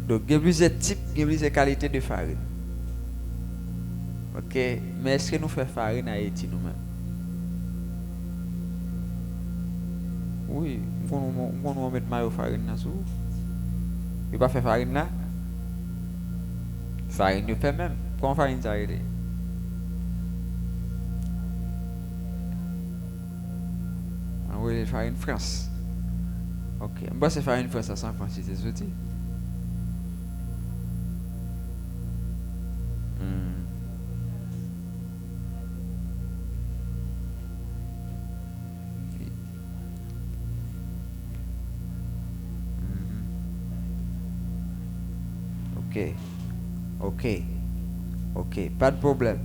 Speaker 1: Donc il y a plusieurs types, il y a plusieurs qualités de farine. OK, mais est-ce que nous faisons farine à Haïti nous-mêmes? Oui, on va mettre maillot farine là sous. Il pas faire farine là? Farine nous fait même. Comment farine ça arrive? On va farine France. OK, moi c'est farine France à 100 francs si c'est sorti. Ok, pas de problème.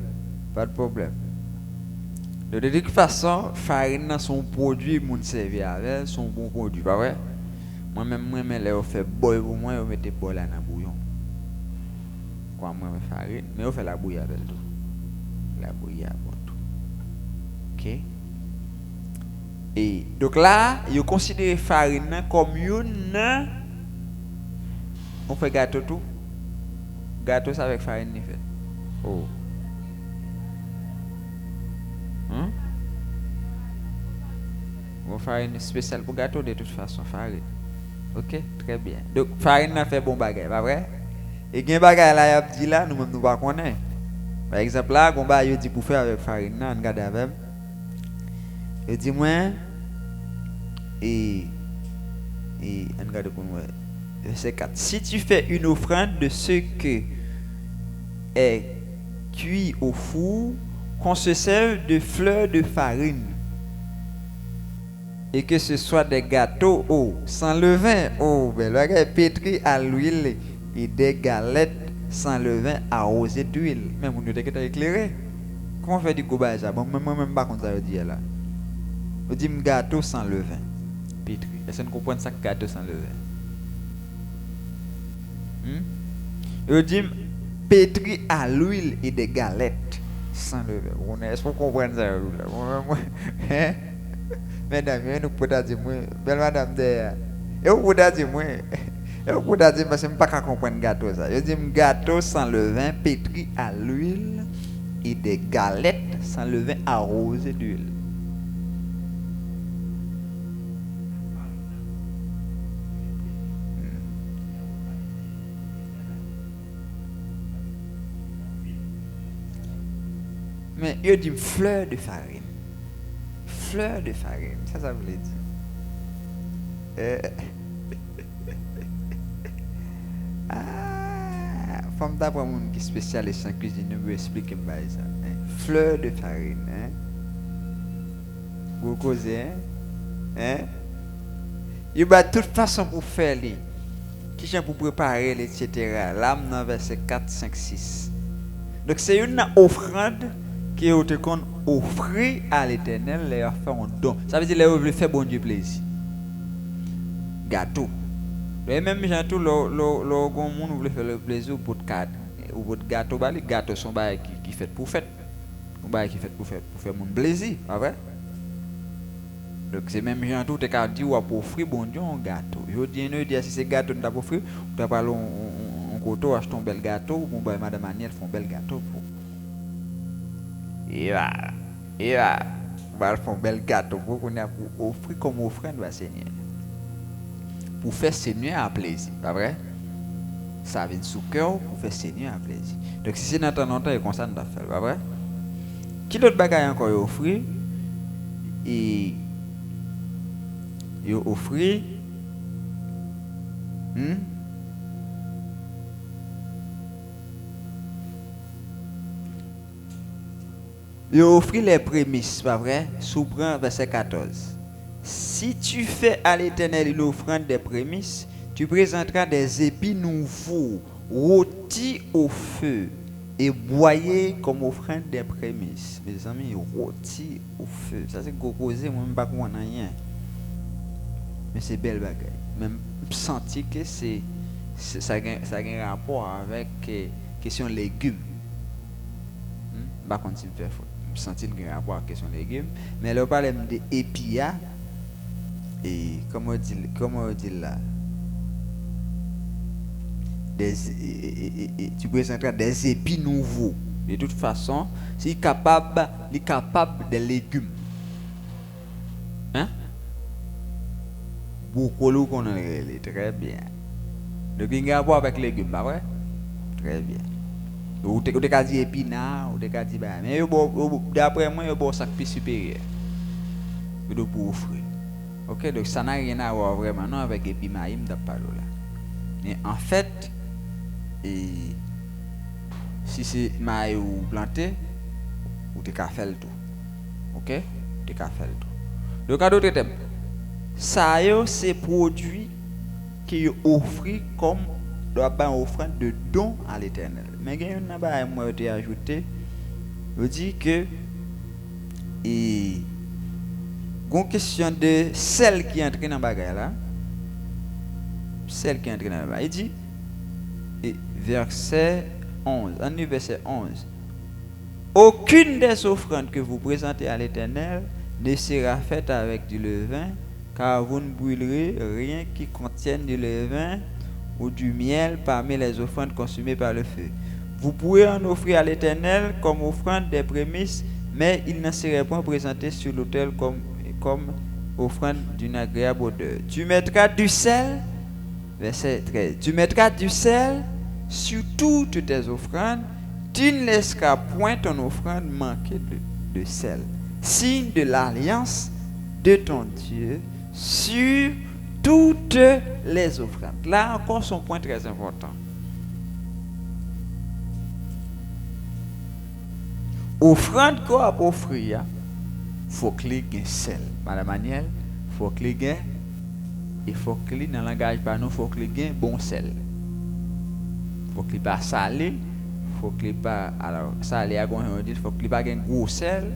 Speaker 1: De toute façon, farine son produit, mon servir avec, son bon produit, pas vrai? Moi-même, là, on fait boy pour moi, on mette bol dans le bouillon. Quoi, moi, farine, mais on fait la bouillie avec tout. La bouillie avec tout. Ok? Et donc là, vous considérez farine comme une. On fait gâteau tout. Gâteau, ça avec farine, il fait. Oh. Bon, farine spéciale pour gâteau de toute façon, farine. Ok, très bien. Donc, farine a fait bon bagage, pas vrai? Et il y a un bagage là, il dit là, nous-mêmes, nous ne connaissons pas. Par exemple, là, on va dit pour faire avec farine, on regarde avec. Il dit, moi, et on regarde pour moi. Verset 4. Si tu fais une offrande de ce que est cuit au four, qu'on se serve de fleurs de farine, et que ce soit des gâteaux sans levain, ben pétri à l'huile et des galettes sans levain arrosées d'huile. Même on nous dit éclairé. Comment on fait du goût ça? Bon, moi-même pas comme ça dire là. On dit gâteau sans levain. Pétri. Est-ce que vous comprenez ça, gâteau sans levain? On dit pétri à l'huile et des galettes sans levain. Est-ce que vous comprenez ça là? Mesdames, nous pouvons dire, belle madame, et vous pouvez dire, parce que je ne peux pas comprendre gâteau ça. Je dis gâteau sans levain, pétri à l'huile et des galettes sans levain arrosées d'huile. Mais il dit fleur de farine. Fleur de farine, ça voulait dire. Femme d'après mon qui est spécialiste en cuisine, nous expliquer ça. Fleur de farine, hein? Vous causez, hein? Il va de toute façon pour faire les, qui j'ai pour préparer, etc. Là, dans verset 4, 5, 6. Donc c'est une offrande qui est offrir à l'Éternel, leur faire un don. Ça veut dire qu'ils veulent faire bon Dieu plaisir. Gâteau. Et même tout le monde veut faire le plaisir pour votre gâteau. Les gâteaux sont qui fait pour fête. Qui fait pour faire mon plaisir, pas vrai? Donc c'est même gens tout est dit ou pour offrir bon Dieu un gâteau. Je dis si c'est gâteau nous offrir, tu as parlé un coteau acheter un bel gâteau ou madame Aniel font un bel gâteau pour. Et va faire un bel gâteau pour qu'on a pour offrir comme offrande au Seigneur. Pour faire Seigneur à plaisir, pas vrai? Ça vient sous cœur pour faire Seigneur à plaisir. Donc si c'est dans ton temps, il comme ça nous doit faire, pas vrai? Qui d'autre bagaille encore offrir? Et offrir il offrit les prémices, pas vrai? Soupran verset 14. Si tu fais à l'Éternel une offrande des prémices, tu présenteras des épis nouveaux, rôtis au feu et broyés comme offrande des prémices. Mes amis, rôtis au feu. Ça c'est composé, moi même pas comment rien. Mais c'est belle bagaille. Même senti que ça a un rapport avec question légumes. Par contre, si je fais sentir qu'il y a un rapport avec question légumes, mais là, on parle de épia et comment on dit là, tu présenteras des épis nouveaux. De toute façon, c'est capable des légumes. Hein? Beaucoup de qu'on a très bien. Donc, il y a un rapport avec les légumes, pas vrai? Très bien. Ou te dit épinard, ou te dit bah, mais d'après moi, il y a un sac plus supérieur. Pour offrir. Ok, donc ça n'a rien à voir vraiment non avec épimaïm d'apalo là. Mais en fait, si c'est maïs ou planté, ou te ka fait le tout. Ok, te ka fait le tout. Donc à d'autres termes, ça c'est produit qui est offert comme doit pas une offrande de don à l'Éternel. Mais il y a une chose moi j'ai ajouté, je dis que et une question de celle qui entre dans bagarre là, celle qui entre dans la bagarre. Il dit et verset 11, en verset 11. Aucune des offrandes que vous présentez à l'Éternel ne sera faite avec du levain, car vous ne brûlerez rien qui contienne du levain ou du miel parmi les offrandes consumées par le feu. Vous pourrez en offrir à l'Éternel comme offrande des prémices, mais il ne serait pas présenté sur l'autel comme offrande d'une agréable odeur. Tu mettras du sel, verset 13, tu mettras du sel sur toutes tes offrandes, tu ne laisseras point ton offrande manquer de sel. Signe de l'alliance de ton Dieu sur toutes les offrandes. Là encore, c'est un point très important. Offrande qu'on a offrir, il faut qu'il y ait sel. Madame Maniel, il faut qu'il y ait, il faut qu'il y ait, dans le langage par nous, il faut qu'il y ait bon sel. Il faut qu'il n'y ait pas salé, il faut qu'il n'y ait pas, alors salé à il faut qu'il n'y ait pas un gros sel,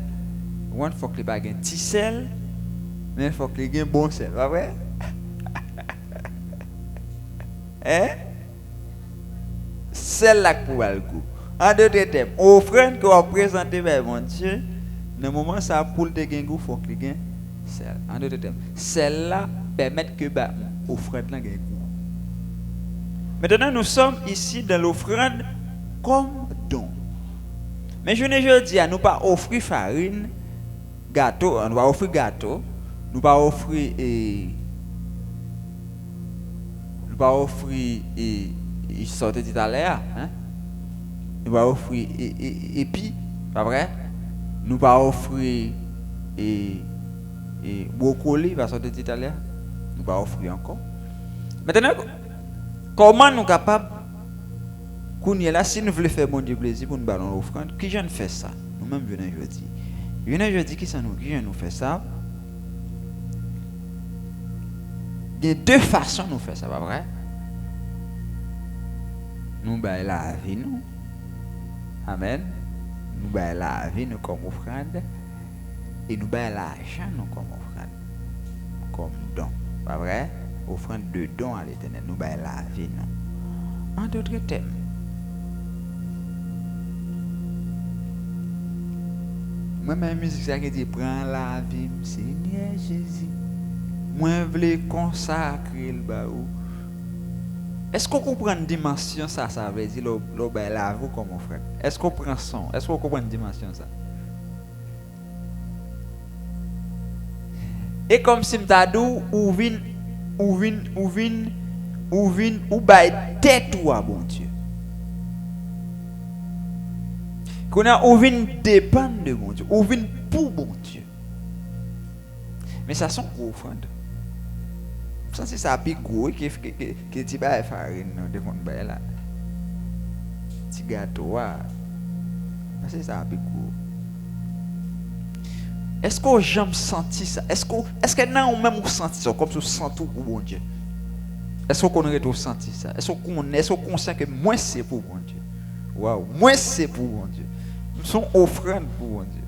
Speaker 1: il faut qu'il n'y ait pas un petit sel, mais il faut qu'il y ait un bon sel, pas vrai? Hein? Sel là pour le goût. En d'autres termes, offrande qu'on va présenter vers mon Dieu, dans le moment ça pour te gagner goût, faut qu'il y ait sel. En d'autres termes, celle-là permet que l'offrande là gagne goût. Maintenant, nous sommes ici dans l'offrande comme don. Mais je ne dis à nous pas offrir farine, gâteau, on va offrir gâteau, nous pas offrir il sortait d'Italie, hein? Nous va offrir épi, pas vrai? Nous va offrir brocoli, va sortir d'Italie. Nous va offrir encore. Maintenant, comment nous capables, là, si nous voulons faire bon Dieu plaisir pour nous ballon l'offrande, qui j'en fait ça? Nous-mêmes venons jeudi. Venons jeudi qui ça nous fait ça? Il y a deux façons de nous faire ça, pas vrai? Nous baillons la vie, nous. Amen. Nous baillons la vie, nous comme offrande. Et nous baillons l'argent, nous comme offrande. Comme don. Pas vrai? Offrande de don à l'Éternel. Nous baillons la vie, nous. En d'autres termes. Moi, ma musique, ça qui dit, prends la vie, Seigneur Jésus. Moi, je veux consacrer le baou. Est-ce qu'on comprend une dimension ça veut dire le bail la vous comme mon frère? Est-ce qu'on prend son? Est-ce qu'on comprend une dimension ça? Et comme si m'tadou ou bail tête ou bon Dieu. Qu'on a ou vin dépend de bon Dieu, ou vin pour bon Dieu. Mais ça sont gros offrandes. Ça c'est ça plus gros qui tu vas farine de mon bail là. Petit gâteau c'est ça plus gros. Est-ce qu'on jamais senti ça? Est-ce que non même on senti ça comme ça sent tout pour bon Dieu? Est-ce qu'on aurait tout senti ça? Est-ce qu'on sait que moi c'est pour bon Dieu? Waouh, moi c'est pour bon Dieu. Nous sommes offrandes pour bon Dieu.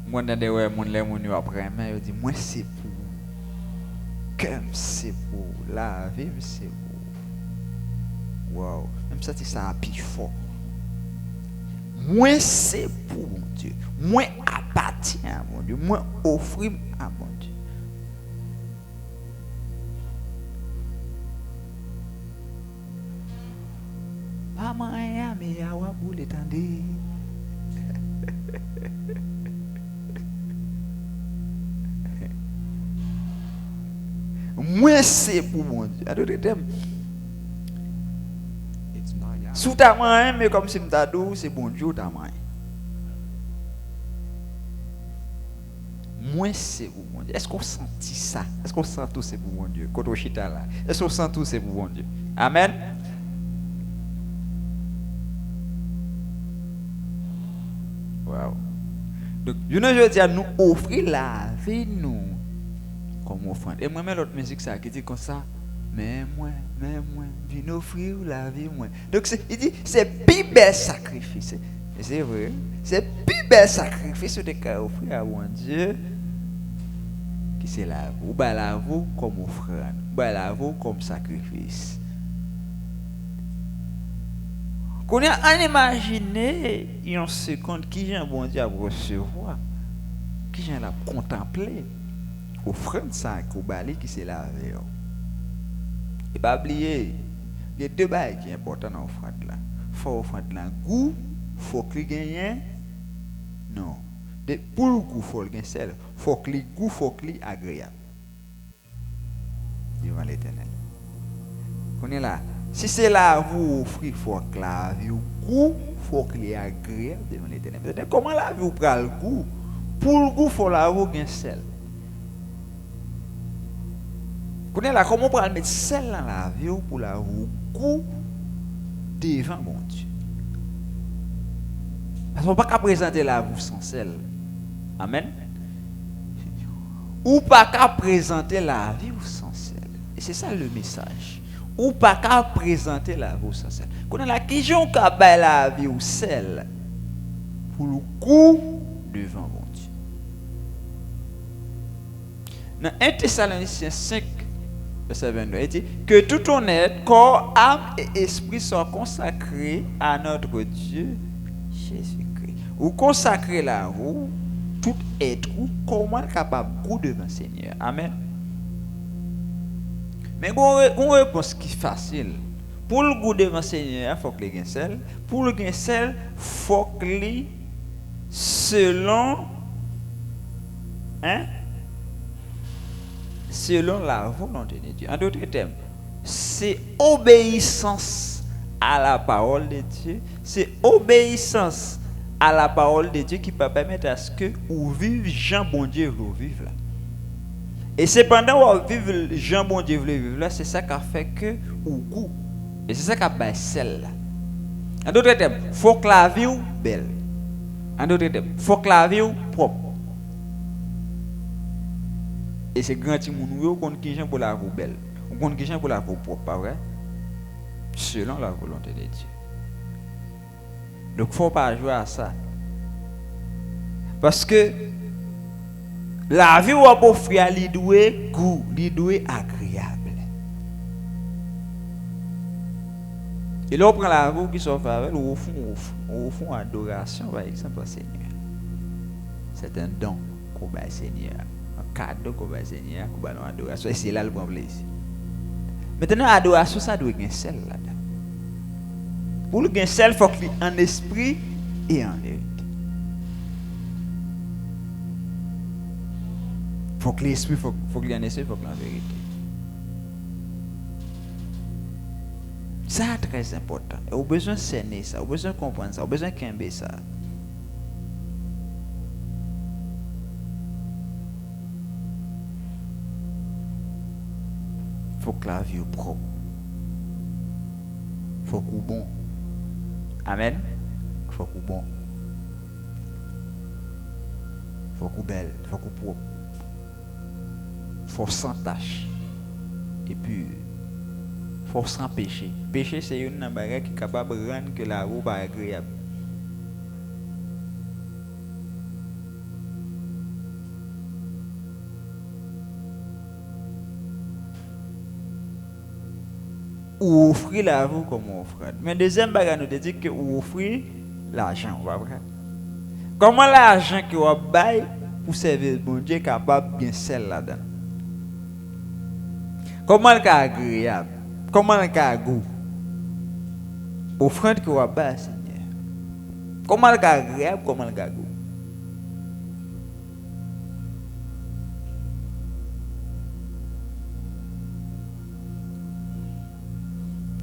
Speaker 1: Moi, dans des gens après, je dis, moi, c'est pour. Comme c'est pour. La vie, c'est pour. Waouh. Même ça, c'est ça, à plus fort. Moi, c'est pour mon Dieu. Moi, appartiens à mon Dieu. Moi, offre à mon Dieu. Pas moyen, mais il y a un bout de temps. Moi, c'est pour mon Dieu. À d'autres termes, sous ta main, mais comme si je t'adore, c'est bon Dieu ta main. Moi, c'est pour mon Dieu. Est-ce qu'on sentit ça? Est-ce qu'on sent tout c'est pour mon Dieu? Quand on chita là, est-ce qu'on sent tout c'est pour mon Dieu? Amen. Wow. Donc, je dis à nous offrir la vie, nous. comme offrande. Et moi, l'autre musique, ça qui dit comme ça. Mais moi, viens offrir la vie, moi. Donc, il dit, c'est plus bel sacrifice. Et c'est vrai. C'est plus bel sacrifice que tu as offert à un Dieu qui c'est la vie. Ou bien la vie comme offrande. Ou bien la vie comme sacrifice. Qu'on a imaginé une seconde qui j'ai un bon Dieu à recevoir, qui j'ai à contempler, offrande ça qu'on balai qui c'est la vie. Et pas oublier, il y a deux bails qui sont importants dans l'offrande là. Faut offrande là goût, faut qu'il gagne. Non. Pour le goût, faut le gagner seul. Faut que le goût, faut qu'il agréable. Devant l'Éternel. On est là. Si c'est là vous offrir, faut que la vie au goût, faut qu'il est agréable devant l'Éternel. Comment la vie vous prend le goût? Pour le goût, faut la vous gagner seul. Connais là comment on peut mettre sel dans la vie pour la goût devant mon Dieu. Parce qu'on ne peut pas présenter la vie sans sel. Amen. Ou pas qu'à présenter la vie sans sel. Et c'est ça le message. Ou pas qu'à présenter la vie sans sel. Connais là qui j'ont qu'à bailler la vie au sel pour le goût devant mon Dieu. Dans 1 Thessaloniciens 5 verset 22, il dit que tout ton être, corps, âme et esprit soient consacrés à notre Dieu Jésus-Christ. Ou consacrer la roue, tout être, ou comment capable de devant le Seigneur. Amen. Mais une réponse qui est facile. Pour le goût devant le Seigneur, il faut que les gagne sel. Pour le gagne sel, il faut que les selon la volonté de Dieu. En d'autres termes, c'est obéissance à la parole de Dieu. C'est obéissance à la parole de Dieu qui peut permettre à ce que vous vivez Jean bon Dieu vous vivez là. Et c'est pendant que vous vivez Jean bon Dieu vous vivez là, c'est ça qui a fait que vous goût. Et c'est ça qui a fait celle là. En d'autres termes, il faut que la vie soit belle. En d'autres termes, il faut que la vie soit propre. Et c'est grand petit moun qu'on qui gens pour la roue belle. On compte qui gens pour la roue propre, pas vrai? Selon la volonté de Dieu. Donc faut pas jouer à ça. Parce que la vie ou a offrir li doué goût, li doué agréable. Et là on prend la roue qui s'offre avec au fond adoration par exemple au Seigneur. C'est un don qu'on va Seigneur. Cadeau qu'on va Seigneur, qu'on va adoration. Et c'est là le bon plaisir. Maintenant, l'adoration, ça doit être sel là-dedans. Pour le gain sel, il faut qu'il y ait en esprit et en vérité. Il faut que l'esprit, faut qu'il y ait en esprit, il faut qu'il y ait en vérité. Ça c'est très important. Et on a besoin de cerner ça, on a besoin de comprendre ça, on a besoin de camber ça. Faut que la vie soit propre. Faut qu'on soit bon. Amen. Faut qu'on soit bon. Faut qu'on soit belle. Faut qu'on soit propre. Faut sans tâche. Et puis, faut sans péché. Péché, c'est une bagarre qui est capable de rendre que la roue pas agréable. Ou offrir la roue comme offrande. Mais deuxième bagarre nous dit que ou offrir l'argent, pas vrai? Comment l'argent que vous bail pour servir bon Dieu est capable bien celle là-dedans? Comment le cas agréable? Comment le cas goût? Offrande que vous bail Seigneur. Comment le cas agréable? Comment le cas goût?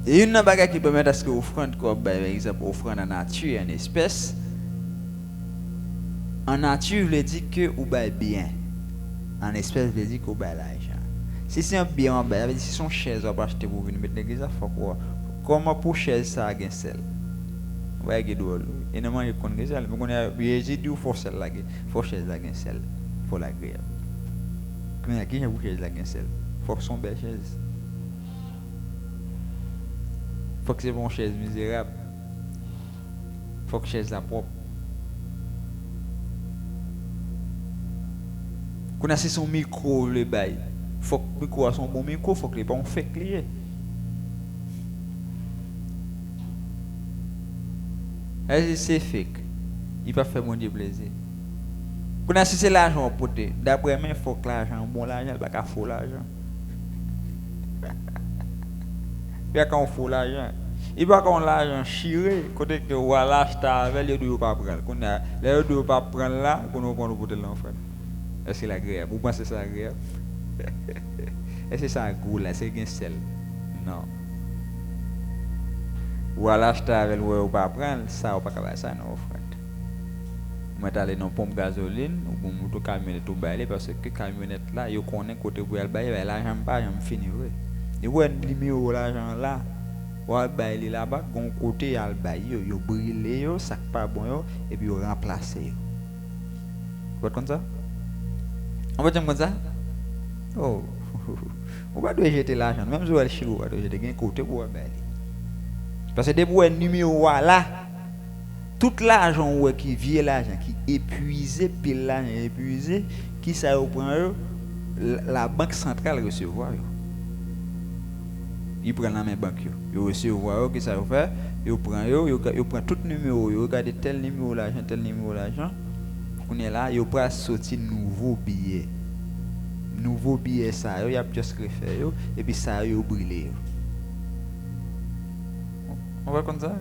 Speaker 1: Et une bagarre qui permet à ce que offrande comme par exemple offrande en nature en espèce en nature veut dire que ou bail bien en espèce veut dire que ou bail l'argent. Si c'est un bien en bail si son chaise on va acheter pour venir mettre l'église faut quoi comment pour chaise ça a gain sel ouais que doit et non il connaît ça mais on a résidu faut sel là faut chaise là gain sel faut l'agréable Mais qui j'ai une chaise là, seul. Faut que son belle chaise. Faut que c'est bon chaise misérable. Faut que chaise la propre. Qu'on a son micro le bail. Faut que le micro a son bon micro, faut que les bons fait clier. C'est fake. Il va faire mon Dieu plaisir. Qu'on a si c'est l'argent poté. D'après moi, il faut que l'argent bon l'argent, il pas faux l'argent. Il y a qu'on faux l'argent. Il va qu'on l'argent chiré côté que voilà acheter avec les deux pas prendre. Qu'on a les deux pas prendre là, qu'on nous prendre pour l'enfant. Est-ce que c'est agréable? Vous pensez que c'est agréable? Est-ce que c'est un goût là? C'est un sel? Non. Ou alors acheter avec ou pas prendre, ça ou pas capable ça non frère. Moi t'aller dans pompe gasoline ou bon moto camionnette tout bailler parce que camionnette là, yo connaît côté pour aller bailler l'argent pas j'aime finir. Et ouais numéro l'argent là, ou aller bailler là-bas, gon côté al bailler yo brûler yo, ça pas bon yo et puis yo remplacer yo. Vous comme ça? On va dire comme ça? Oh. On va devoir jeter l'argent même si on est chez vous, on va jeter un côté pour bailler. Parce que depuis un numéro là, tout l'argent qui vient l'argent qui épuisé, puis l'argent épuisé, qui ça prend la banque centrale recevoir. Il prend la même banque, il recevoir qui ça fait, il prend tout numéro, il regarde tel numéro l'argent, on est là, il prend sortir nouveau billet ça, il a juste refaire et puis ça il brûlé. On va comme ça.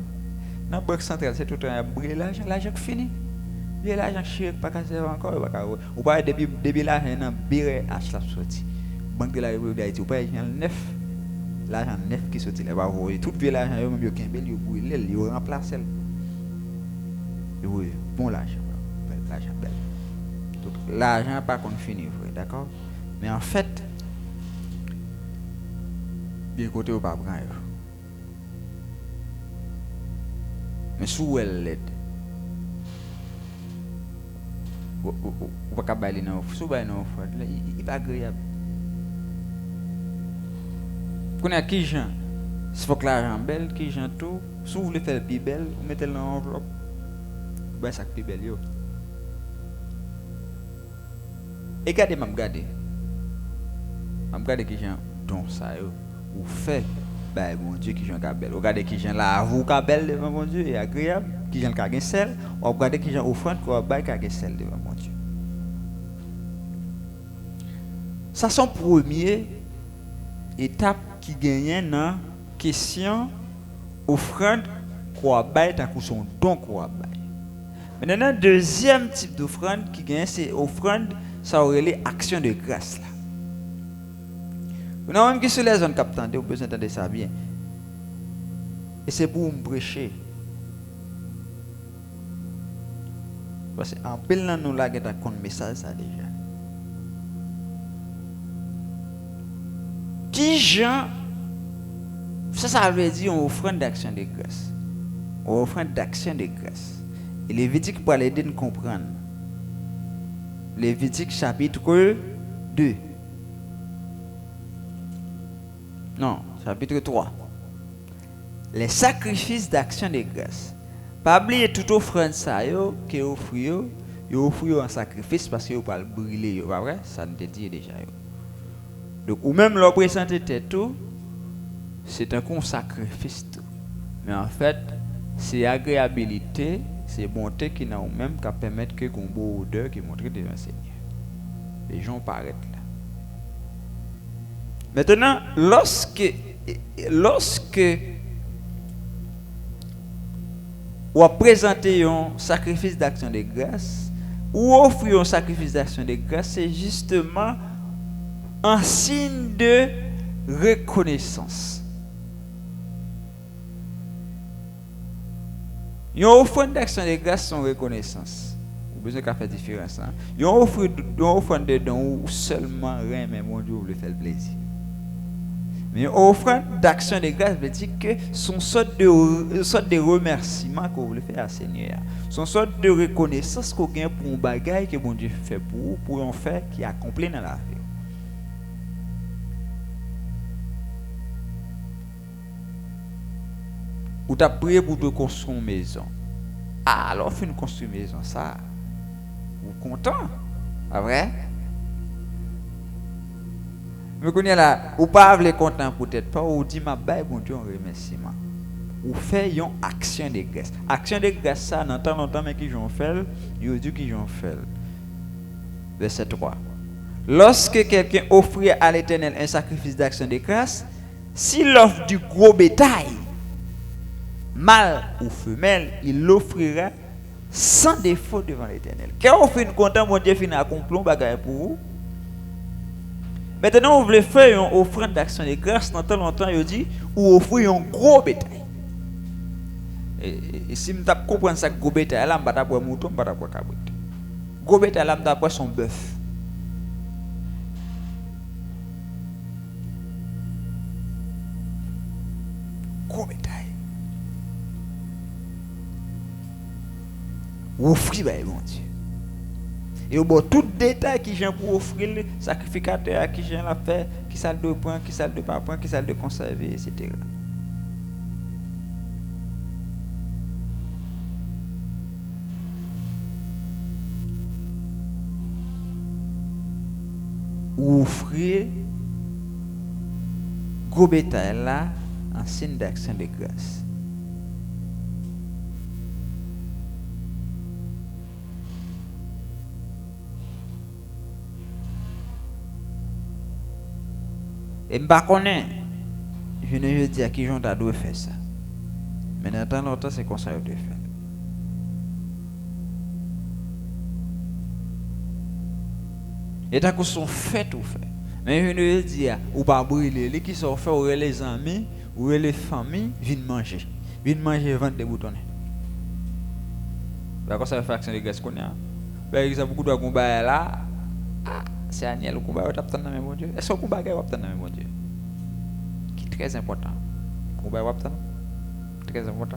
Speaker 1: Dans la banque centrale, c'est tout le temps brûler l'argent qui finit. Et l'argent qui pas casser encore. Ou pas depuis l'argent dans biré H la sorti. Banque de la République d'Haïti, ou pas l'argent neuf. L'argent neuf qui sorti là bas. Tout vieux l'argent yo même yo kembel yo brûler, yo remplacer. Oui, bon l'argent bel. Donc l'argent pas qu'on finit, d'accord? Mais en fait bien côté ou pas prendre. Mais sous elle l'aide. Ou pas bailler non, sous bailler non, il pas agréable. Qu'on a qui gens, il faut que l'argent belle, qui gens tout, sous vous voulez faire plus belle, vous mettez dans l'enveloppe. Ben ça plus belle yo. Et regardez m'a regarder. M'a regarder qui gens don ça yo, ou fait ben mon Dieu qui j'en belle. Regardez qui j'en là vous belle devant mon Dieu et agréable, qui j'en ka gen sel, ou regardez qui j'en offrande quoi bail ka gen sel devant mon Dieu. Ça son premier étape qui gagne dans question offrande quoi bail ta coup son don quoi bail. Maintenant deuxième type d'offrande qui gagne c'est offrande ça aurait les actions de grâce là. Vous n'avez même qui sur les zones captées, vous besoin d'entendre ça bien. Et c'est pour me prêcher. Parce qu'en pile dans nous là, qui a un message ça déjà. Qui gens, ça veut dire on offrande d'action de grâce. On offrande d'action de grâce. Et Lévitique pour l'aider à comprendre. Lévitique chapitre 2. Non, chapitre 3. Les sacrifices d'action de grâce. Pas oublier toute offrande ça yo que offre yo en sacrifice parce que yo pas brûler yo, pas vrai? Ça nous dit déjà yo. Donc ou même leur présenter tout, c'est un sacrifice tout. Mais en fait, c'est agréabilité, c'est bonté qui n'a même qu'à permettre que qu'on beau odeur qui montre devant Seigneur. Les gens paraissent là. Maintenant, lorsque vous présentez un sacrifice d'action de grâce, ou offrez un sacrifice d'action de grâce, c'est justement un signe de reconnaissance. Une offrande d'action de grâce sans reconnaissance. Vous besoin qu'à faire différence. Une offrande de don ou seulement rien, mais mon Dieu, vous le fait le plaisir. Mais offrande d'action de grâce veut dire que son sorte de remerciement que vous voulez faire à Seigneur. Son sorte de reconnaissance qu'on gagne pour un bagage que bon Dieu fait pour un fait qui accompli dans la vie. ou t'as prié pour te construire une maison. Ah, alors fin construire une maison ça. Ou content. Pas vrai? Mais qu'on est là, ou pas vle content peut-être pas ou dit ma bail bon Dieu un remerciement. Ou fait une action de grâce. Action de grâce ça dans tant longtemps mais qui j'ont fait, yo dit qui j'ont fait. Verset 3. Lorsque quelqu'un offrit à l'Éternel un sacrifice d'action de grâce, s'il offre du gros bétail, mâle ou femelle, il l'offrira sans défaut devant l'Éternel. Quand on fait une content, mon Dieu finit à accomplir un bagage pour vous. Maintenant, on voulait faire une offrande d'action de grâce, dans tant longtemps, il dit, ou offrir un gros bétail. Et si je comprends ça, gros bétail, là, je ne vais pas mouton, je ne vais pas cabrit. Gros bétail, là, je vais pas son bœuf. Gros bétail. Offrir, mon Dieu. Et au bout tout détail qui j'ai pour offrir le sacrificateur, qui j'ai la faire, qui salle de point, qui salle de pas point, qui salle de conserver, etc. Offrir gros bétail là en signe d'action de grâce. Et je ne connais pas, je ne dis à qui j'en ai faire ça. Mais dans tant longtemps, c'est comme ça que je fais. Et tant que sont faits ou fait. Mais je ne dis ou pas brûler, les qui sont faits, ou les amis, ou les familles, viennent manger. Viennent manger, vendre des boutons. D'accord, ça fait action de grâce qu'on a. Par exemple, beaucoup de combats là. C'est Aniel le combat va obtenir dans mon Dieu. Est-ce que le combat va obtenir dans mon Dieu? Qui est très important. Le combat va obtenir. Très important.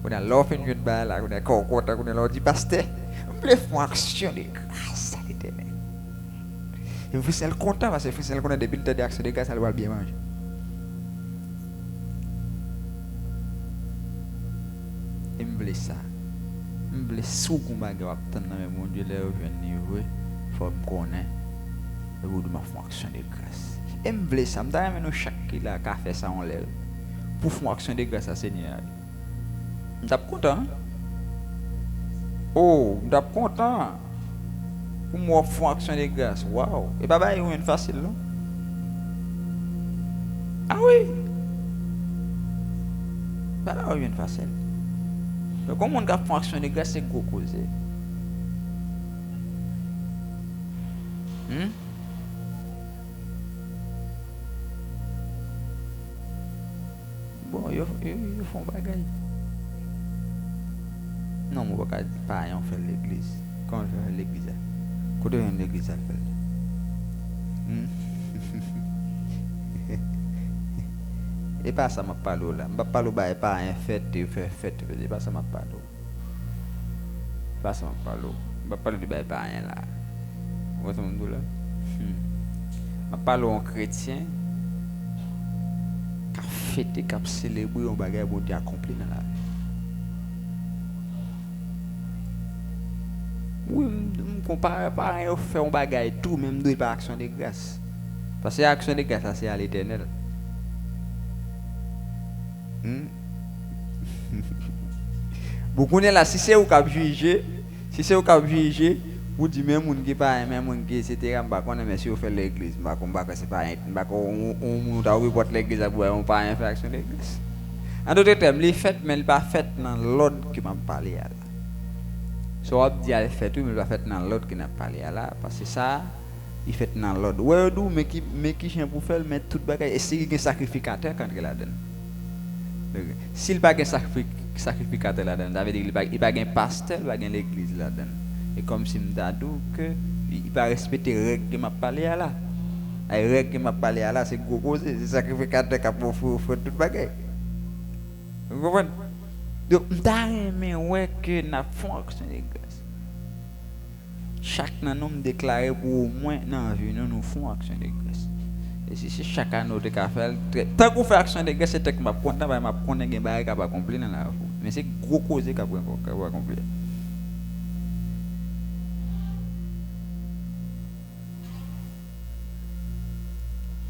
Speaker 1: On a l'offre une jeune balle là, on a corps on a l'ordi pasteur. On peut faire action de grâce à l'Éternel. Et vous êtes content parce que vous êtes content depuis le temps d'action de grâce, elle va bien manger. Et me blesse ça. Me blesse sous combat va obtenir dans mon Dieu là au niveau faut me connaître. Et vous devez faire action de grâce. Et me blesse ça, me donne nous chaque qui a fait ça en l'air pour faire action de grâce à Seigneur. Je suis content. Oh, je suis content. Pour moi faire action de grâce. Waouh. Et pas bah une facile non? Ah oui. Pas là une facile. Mais comment on a fait action de grâce c'est gros cause. Bon, ils font bagaille. Non, je ne vais pas faire l'église. Quand je fais l'église, quand je fais l'église, je fais. Et pas ça, je parle là. Je parle de pas un fête, fête, et pas ça, je parle. Pas ça, je parle. Je parle de pas rien là. Vous entendez là? Je parle en chrétien. Qui a fêté, qui a célébré un bagage pour Dieu accompli dans la vie. Oui, je compare pas à faire un bagage tout, même de par action de grâce. Parce que l'action de grâce, c'est à l'Éternel. Beaucoup de là, si c'est au cap juger, vous dites même moun qui pas même moun qui etc. M'pa connait mais si vous faites l'église, m'pa c'est pas on doit reporter l'église pour on pas infraction l'église. En d'autres termes, les fêtes mais pas faites dans l'ordre qui m'a parlé là. So on dit elle fait tout mais pas fait dans l'ordre qui n'a parlé là parce que ça il fait dans l'ordre. Ouais d'où mais qui chien pour faire mettre tout bagage et c'est un sacrificateur quand il la donne. S'il pas un sacrificateur là dedans, ça veut dire il pas un pasteur, il pas un l'église là dedans. Et comme si m'ta dit que il pas respecter règle qui m'a parlé là. Les règles qui m'a parlé là c'est gros cause, c'est sacrificateur qui a pour faire tout bagage. Vous comprenez? Donc m'ta aimé ouais que n'a fonction de grâce. Chaque nan nous déclarer pour au moins dans vie nous font action de grâce. Et si chaque année tu as fait tant qu'on fait action de grâce c'est que m'a content m'a connait gain bail capable accomplir dans la vie. Mais c'est gros cause capable accomplir.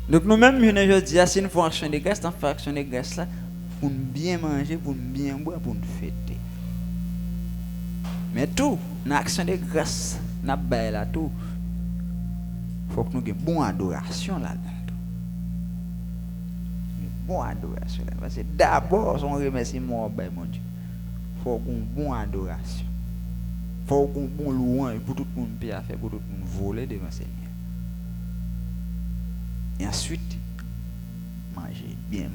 Speaker 1: Donc nous-mêmes, je dis, si nous faisons action de grâce, nous faisons action de grâce là pour nous bien manger, pour nous bien boire, pour nous fêter. Mais tout, dans l'action de grâce, nous avons là tout. Il faut que nous ayons une bonne adoration là-dedans. Une bonne adoration là. Parce que d'abord, on remercie mon Dieu. Il faut qu'on ait une bonne adoration. Il faut qu'on ait une bonne louange pour tout le monde faire, pour tout le monde voler devant le Seigneur. Et ensuite, manger bien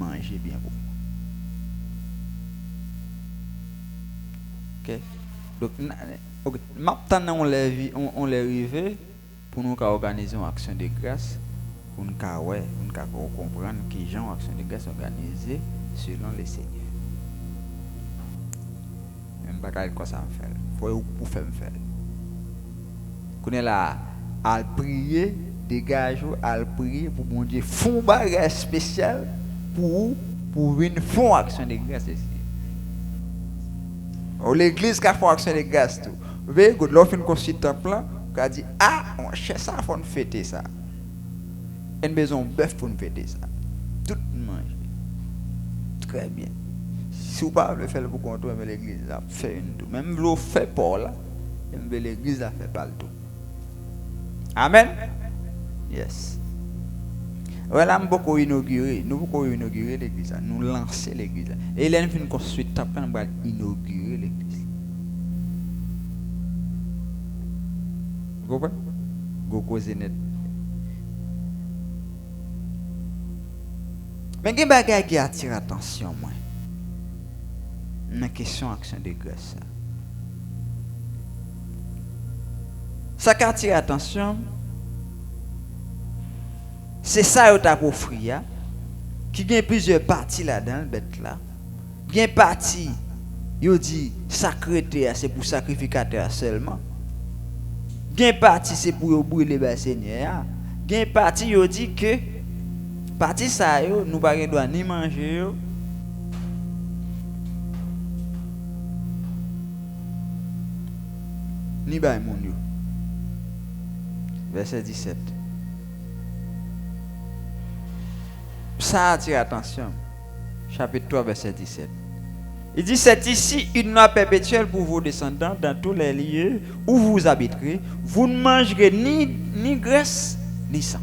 Speaker 1: beaucoup. Ok? Donc, maintenant, on l'a arrivé pour nous organiser une action de grâce, pour nous comprendre qui gens action de grâce organisée selon les seigneurs. Même pas quoi ça me fait. Faut pour faire me faire. Qu'on est là à prier. Dégage à prier pour mon Dieu font bagage spécial pour une font action de grâce ici. L'église qui a fait action de grâce tout. Vous voyez que l'offre une construit temple là, qui a dit on cherche ça faut nous fêter ça. Une maison bœuf pour nous fêter ça. Tout manger. Très bien. Si vous pas le faire pour contrôler mais l'église là fait une tout. Même l'eau fait pas là, mais l'église là fait pas le tout. Amen. Yes. Voilà, nous beaucoup inaugurer l'église, nous lancer l'église. Et là, nous finissons construire temple, nous allons inaugurer l'église. Vous comprenez? Gogo Zenet. Mais il y a des bagages qui attirent l'attention, moi. Une question action de grâce. Ça qui attire l'attention, c'est ça que tu as offert, qui a plusieurs parties là-dedans, bête là. Il y a une partie, il dit sacré-terre, c'est pour sacrificateur seulement. Il y a une partie, c'est pour brûler le Seigneur. Il y a une partie, il dit que, partie ça, nous ne pouvons pas ni manger, ni bailler mon Dieu. Verset 17. Ça attire l'attention. Chapitre 3, verset 17. Il dit, c'est ici une loi perpétuelle pour vos descendants dans tous les lieux où vous habiterez. Vous ne mangerez ni graisse ni sang.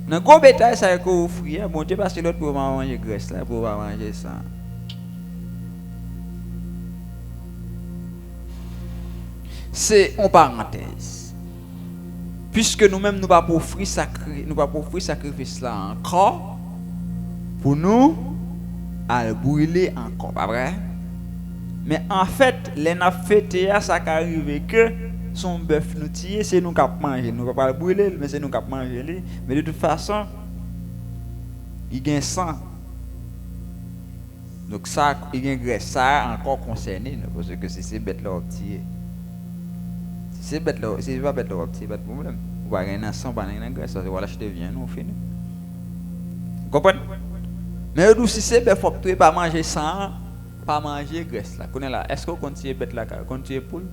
Speaker 1: Dans le gros bétail, ça que vous offrez, bon Dieu, parce que l'autre pour manger graisse, là, pour manger sang. C'est en parenthèse. Puisque nous-mêmes, nous ne pouvons pas offrir sacrifice là encore, pour nous, à brûler encore, pas vrai? Mais en fait, les n'a fêté ça qui arrive que son bœuf nous tire, c'est nous qui manger. Nous ne pouvons pas le brûler, mais c'est nous qui manger. Mais de toute façon, il y a un sang. Donc ça, il y a une graisse, ça encore concerné, parce que c'est ces bêtes là qui c'est bête là, c'est pas bête là, c'est pas de problème. Vous va rien ensemble, pas rien graisse, ça va l'acheter bien, nous fini. Comprenez? Mais si c'est bête, faut que tu pas manger sans, pas manger graisse là. Connais là, est-ce que vous continuez bête là, continuez poule?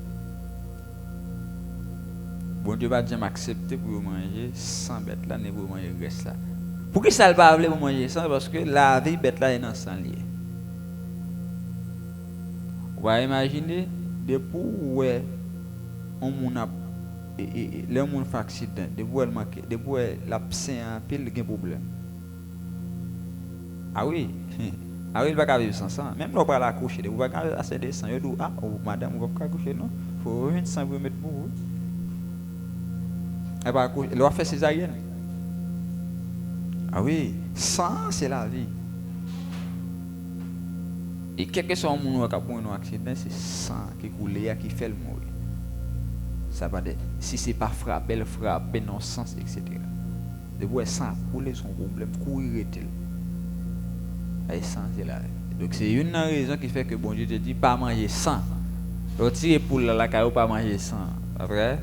Speaker 1: Bon Dieu va jamais accepter pour manger sans bête là, ni pour manger graisse là. Pour qui ça ne pas pour manger sans? Parce que la vie bête là est dans sang lié. Vous va imaginer depuis ouais on a le monde fait accident depuis l'absent un pile de problème. Ah oui il va pas vivre sans ça même on pas la coucher vous va pas assez de sang yo dit ah madame vous va pas coucher non faut revenir sans vous mettre pour vous elle va coucher elle va faire césarienne. Ah oui sang c'est la vie. Et quel que soit le monde qui a un accident, c'est sang qui coule qui fait le mourir. Ça va dire, si ce n'est pas frapper, le frapper non sens, etc. De voir sang couler son problème, courir-t-il. Et sang, c'est la vie. Donc c'est une raison qui fait que bon Dieu te dit pas manger sang. Retirer pour la caillou, pas manger sang. Après,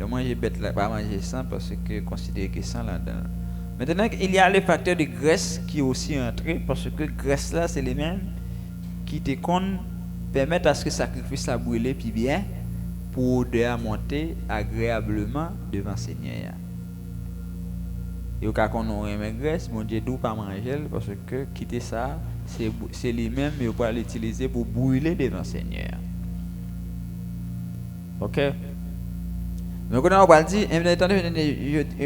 Speaker 1: de manger bête là, pas manger sang parce que considérer que sang là-dedans. Maintenant, il y a le facteur de graisse qui est aussi entré parce que graisse là, c'est les mêmes qui te permettent à ce que le sacrifice a brûlé puis bien pour de monter agréablement devant Seigneur. Et au cas qu'on aurait une graisse, mon Dieu doit pas manger parce que quitter ça, c'est les mêmes mais on peut l'utiliser pour brûler devant Seigneur. OK? Mais quand on va dire,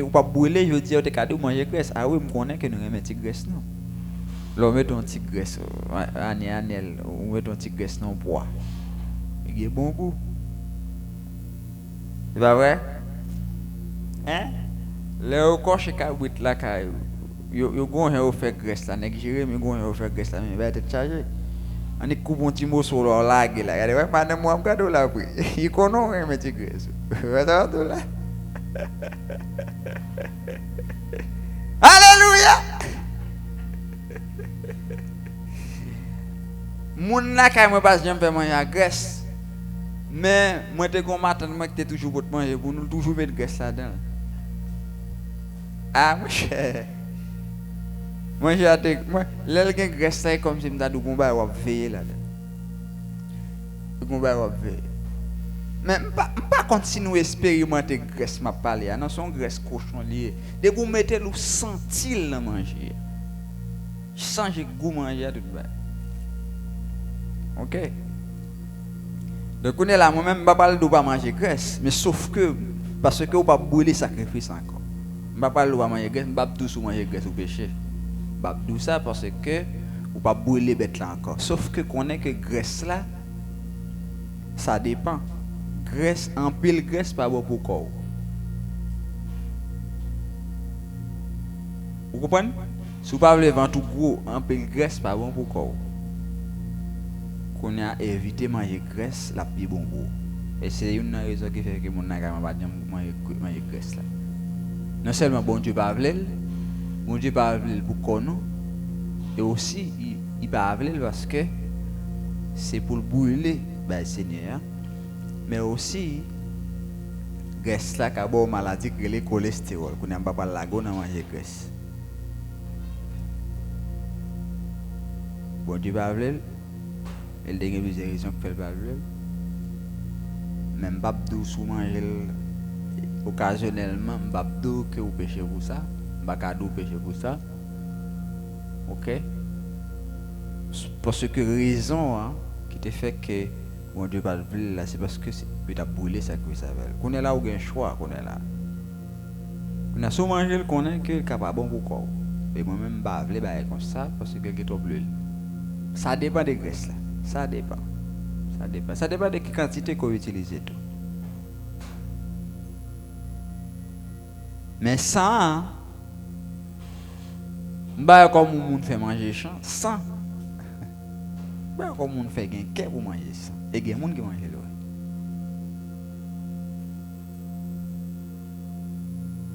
Speaker 1: on pas brûler, je dis, on te cadeau manger graisse. Ah oui, je connais que nous aimons une graisse non. Là, on met une petite graisse, anel, on met une petite graisse dans le bois. Il y a bon goût. C'est pas vrai? Hein? Là, au corps chez Cabrit là, yo gon faire graisse là, nèg Jérémie gon faire graisse là, mais va être chargé. On est coupe un petit mot sur leur lague là. Regardez, ouais, madame moi gado là puis. Il connaît un petit graisse. Regarde là. Alléluia. Moun la kay moi pas j'aime faire manger graisse. Mais moi te gon matin moi que toujours pour manger pour nous toujours mettre graisse là-dedans. Ah mon cher. Moi j'ai hâte moi l'elle gen graisse là comme si m'ta dou gon ba ou veiller là. Gon ba ou veiller. Mais pas continuer expérimenter graisse m'a parler non son graisse cochon lié. Dès que vous mettez le sentil dans manger. Changer goût manger tout bas. OK. Donc on est là moi-même pas de pas manger graisse mais sauf que parce que on pas brûler sacrifice encore. Pas de manger graisse, pas tout sous manger graisse ou péché. Pas tout ça parce que ou pas brûler bête là encore. Sauf que connaît que graisse là ça dépend. Graisse en pile graisse pas bon pour corps. Vous comprenez? Si vous pas voulez vendre tout gros en pile graisse pas bon pour corps. Qu'on a évité manger graisse la plus bon goût. Et c'est une raison qui fait que mon n'a pas manger graisse là. Non seulement bon Dieu pas veut, bon Dieu pas veut pour connaître et aussi il pas veut parce que c'est pour brûler ben Seigneur. Mais aussi graisse là ka bon maladie que le cholestérol qu'on n'a pas la go dans manger graisse. Bon Dieu pas veut elle a plusieurs raisons qui fait pas veut. Même pas dou sous manger occasionnellement pas dou que vous péchez pour ça, pas cadeau pécher pour ça. OK? Parce que raison hein, qui te fait que bon Dieu pas veut là c'est parce que tu as brûlé ça que ça veut. Qu'on est là où un choix qu'on est là. On a sous manger qu'on est que capable bon pour corps. Mais moi même pas veut ba comme ça parce que est trop bleu. Ça dépend des graisses là. Ça dépend. Ça dépend de quelle quantité qu'on utilise tout. Mais ça, bah comme le monde fait manger sans, bah comme le monde fait gain pour manger ça. Et il y a des gens qui mangent là.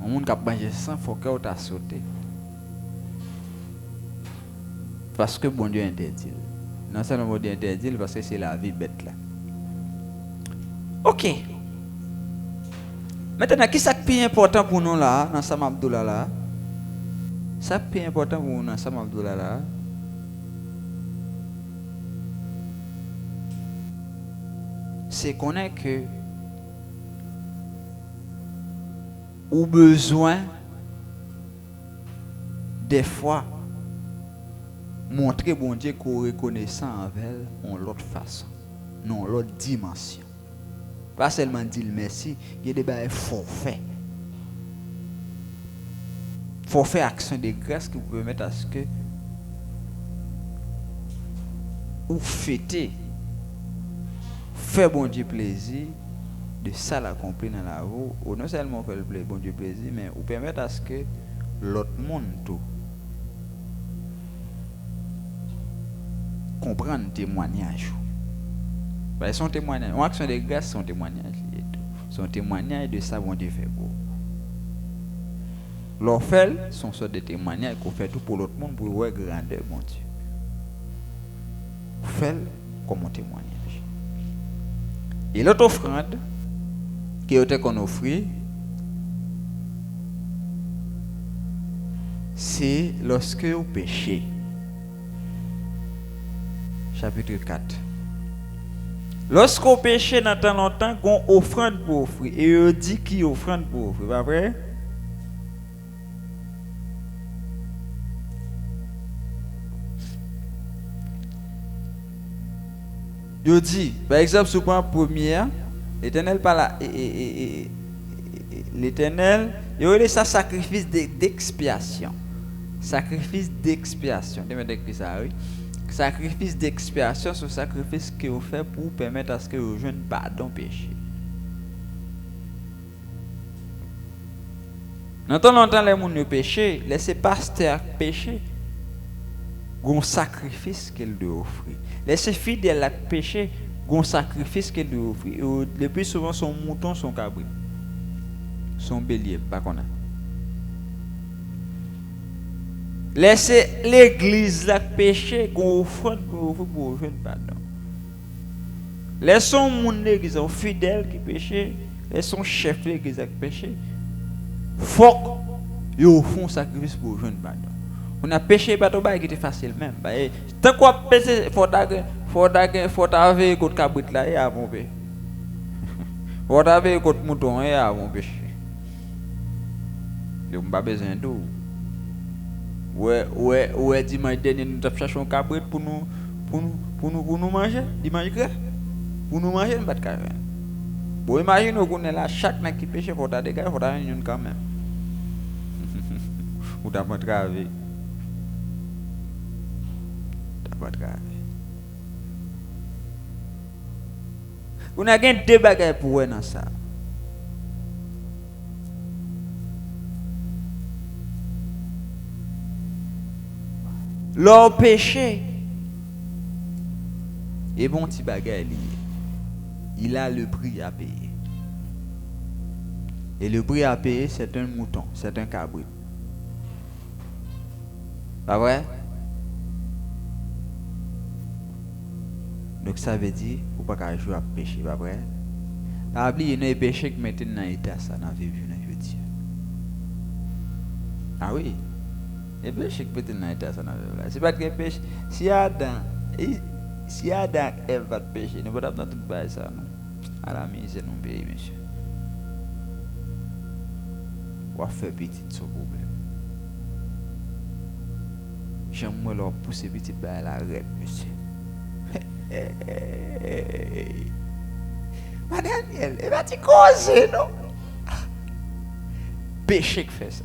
Speaker 1: Le monde qui mange sans, faut que tu sauté. Parce que bon Dieu interdit. Non seulement bon Dieu interdit parce que c'est la vie bête là. OK. Maintenant, qu'est-ce qui est important pour nous là, dans Sam Abdullah là? Ça qui est important pour nous dans Sam Abdullah là. C'est qu'on est que ou besoin des fois montrer bon Dieu qu'on reconnaissant avec en l'autre façon, non l'autre dimension. Pas seulement dire merci, il y a des bails forfaits. Forfait action de grâce qui vous permettent à ce que ou fêter, faire bon Dieu plaisir de ça l'accomplir dans la vie, ou non seulement faire le bon Dieu plaisir, mais ou permettre à ce que l'autre monde tout comprendre le témoignage. Son témoignage, une action de grâce, son témoignage. Son témoignage de ça, bon Dieu fait pour. Leur fait, son sorte de témoignage qu'on fait tout pour l'autre monde pour voir grandeur, bon Dieu. Fait comme un témoignage. Et l'autre offrande, qui était qu'on offrit, c'est lorsque vous péchez. Chapitre 4. Lorsqu'on péché dans tant longtemps, qu'on offrande pour offrir. Et on dit qui offrande pour offrir, pas vrai? Je dis, par exemple, sur le première, l'Éternel parle l'Éternel, il y a ça sacrifice d'expiation. Sacrifice d'expiation. Tu m'as ça, oui. Sacrifice d'expiation, c'est un sacrifice que vous faites pour permettre à ce que vous joignent pardon péché. Dans tant longtemps, les gens péché, laissez pasteur péché. Un sacrifice qu'elle doit offrir. Laissez fidèle à péché, un sacrifice qu'elle doit offrir. Le plus souvent, son mouton, son cabri, son bélier, pas qu'on a. Laissez l'église la péché, qu'on offre pour offrir pardon. Laissons mon église fidèle qui péché, laissons chef de l'église qui péché. Faut qu'ils offrent un sacrifice pour offrir pardon. On a péché pas tout qui était facile même. Tant qu'on péché faut avoir contre cabrit là et avant péché. Faut avoir contre mouton et avant péché. Donc pas besoin d'eau. Ouais dimanche dernier nous avons cherché un cabrit pour nous manger, dimanche gras. Pour nous manger pas de carré. Bon imagine qu'on est là chaque n'a qui péché faut avoir des gars, faut avoir une quand même. Ou t'as pas travaillé. On a gagné deux bagages pour eux dans ça. Leur péché est bon petit bagage lié. Il a le prix à payer. Et le prix à payer, c'est un mouton, c'est un cabri. Pas vrai? Donc ça veut dire faut pas qu'à jouer à pécher, pas vrai? T'as oublié les péchés qui mettent dans l'état ça dans vie je dis. Ah oui. Les péchés qui mettent dans l'état ça dans vie. C'est pas que péché si Adam Ève va pécher, ne pas dans tout bail ça non. À la misère non pays monsieur. On va faire petit son problème. J'aime moi leur pousser petit bail la règle monsieur. Ma Daniel, il va te causer, non? Péché qui fait ça.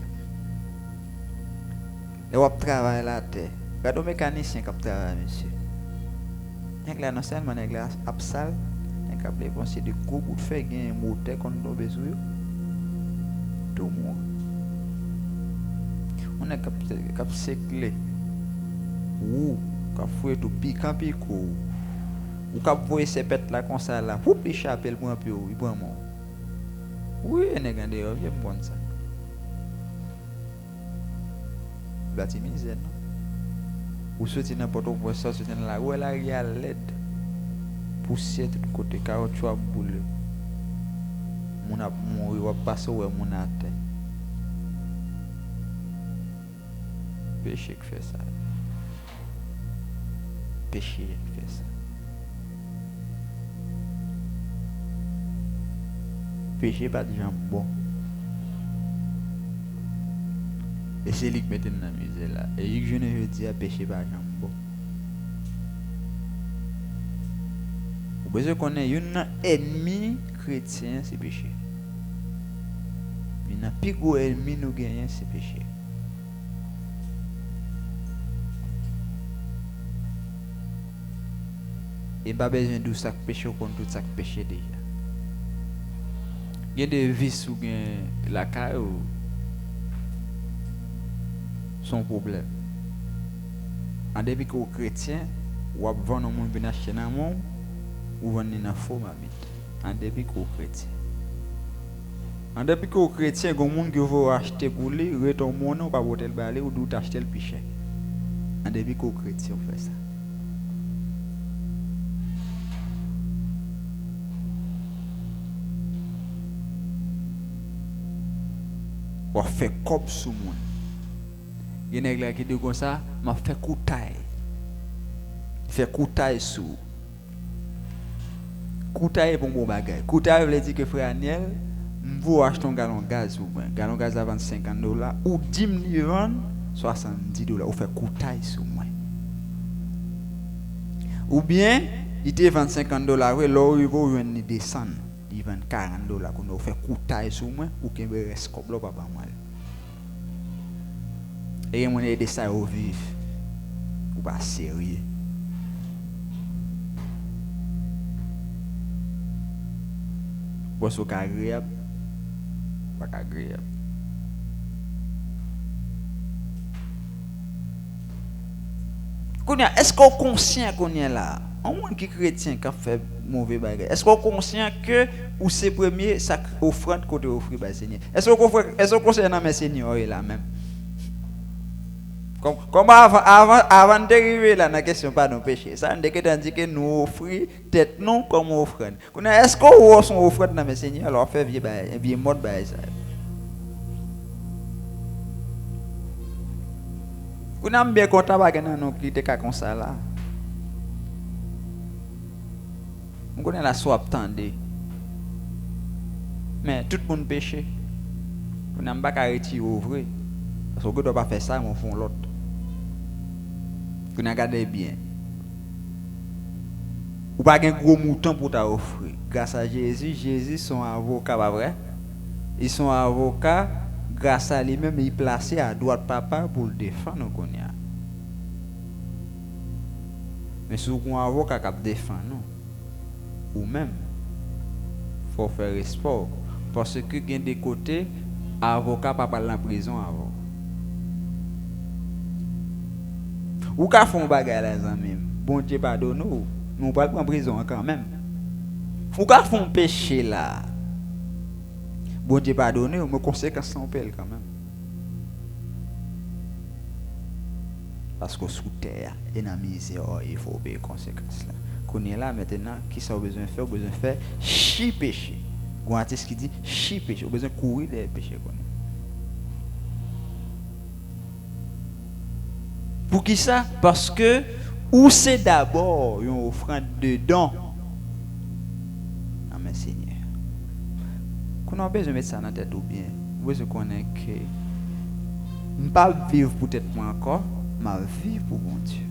Speaker 1: Et on travaille la terre. Regardez le mécanicien qui travaille, monsieur. Il y a non seulement il y a absal, il y a des gros bouts de fer, il y a un moteur qu'on a besoin. Tout le monde. On a cap séclé. Ou cap fouet tout piquant pico. Ou cap voyer ces pètes là comme ça là. Pour échapper le point plus il prend mon. Oui, on est gardé, viens me prendre ça. Bâti misère non. Ou sortir n'importe où ça sortir dans la rue là il y a l'aide. Poussière tout côté caoutchouc boule. Mon a mourir va passer ouais mon a terre. Péché qui fait ça. Péché qui fait ça. Péché pas de gens bon. Et c'est lui qui met dans la misère là. Et lui je ne dis à péché pas de gens bon. Vous besoin qu'on ait un ennemi chrétien c'est péché. Il n'a plus gros ennemi nous gagner c'est péché. Et pas besoin de ça péché contre tout ça péché déjà. Il y a des vices ou la caille son problème. En début que aux chrétiens ou à vendre mon bien acheter dans monde ou vendre dans faux mamite. En début que aux chrétiens. En début que aux chrétiens gon monde qui veut acheter pour lui reton mon non pas boter le balai ou doute acheter le pichet. En début que aux chrétiens fait ça. pour faire cop sous moi. Il y a des gens qui disent comme ça, m'a fait coutaille. Fait coutaille sous. Coutaille pour mon bagage. Coutaille veut dire que frère Aniel, vous achetez un gallon de gaz ou un gallon de gaz à $50 ou 10 millions $70 ou fait coutaille sur moi. Ou bien il te vend $50 ouais, là il va venir descendre, il vend $40 qu'on a fait coutaille sur moi ou qu'il me reste comme là papa moi. Et mon aider ça au vivre. Ou pas sérieux. Bon, c'est agréable. Pas agréable. Est-ce qu'on est conscient qu'on est là? Un monde qui est chrétien qui a fait mauvais bagage. Est-ce qu'on est conscient que ou c'est premier sac offrande côté offrir par Seigneur? Est-ce qu'on conscient dans mes seigneurs là même? Comme avant d'arriver là dans la question pas de péché, ça veut dire que nous offrir tête non comme offrande. Est-ce qu'on son offrande dans mes seigneurs alors fait vieux mode ba ça. On a bien content ba nan non qui te ka comme ça là. On connaît la soif tendée. Mais tout le monde péché. On n'a pas qu'à retirer ouvrir. Parce qu'on ne doit pas faire ça, on fait l'autre. Vous regardez bien. Ou pas un gros mouton pour t'offrir. Grâce à Jésus, Jésus son avocat, pas vrai? Ils sont avocats, grâce à lui-même, il est placé à droite papa pour le défendre. Mais si vous avez un avocat qui défend, ou même, il faut faire sport. Parce que il y a des côtés, avocat pas parler en prison avant. Ou ka font bagay la zanmim. Bon Dieu pardonne nous. Nous pas en prison quand même. Ou ka font péché là. Bon Dieu pardonne nous, mais conséquences sont pelles quand même. Parce que sous terre et dans misère, il faut obéir aux conséquences là. Qu'on est là maintenant, qui ça besoin de faire, besoin de faire chi péché. Un artiste qui dit chi péché, besoin de courir des péchés qu'on. Pour qui ça? Parce que ou c'est d'abord une offrande de don à mes seigneurs. Qu'on a besoin de mettre ça dans la tête ou bien. Vous connaissez que je ne pas vivre peut-être moi encore, mais vivre pour mon Dieu.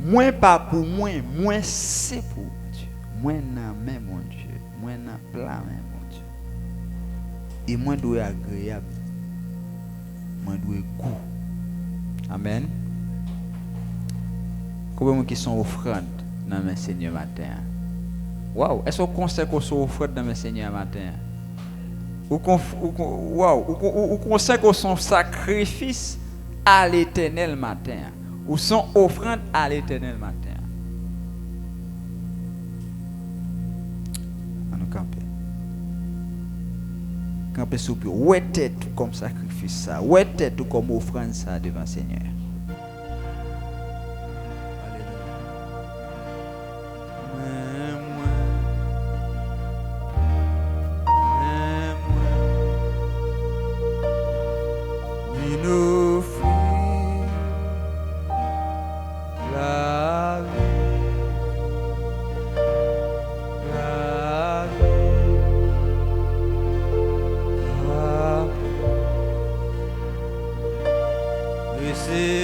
Speaker 1: Moins pas pour moi, moins c'est pour Dieu. Moins dans même mon Dieu, moins dans plat même mon Dieu. Et moins doit agréable, moins doit goût. Amen. Comment qui sont offrandes dans mes seigneurs matin? Wow, est-ce qu'on conseille qu'on soit offrande dans mes seigneurs matin? Ou conseille qu'on soit sacrifice à l'Éternel matin? Ou son offrande à l'Éternel matin? On nous camper. Camper sous pied. Ouais tête tout comme sacrifice ça. Ouais tête tout comme offrande ça devant le Seigneur.
Speaker 4: C'est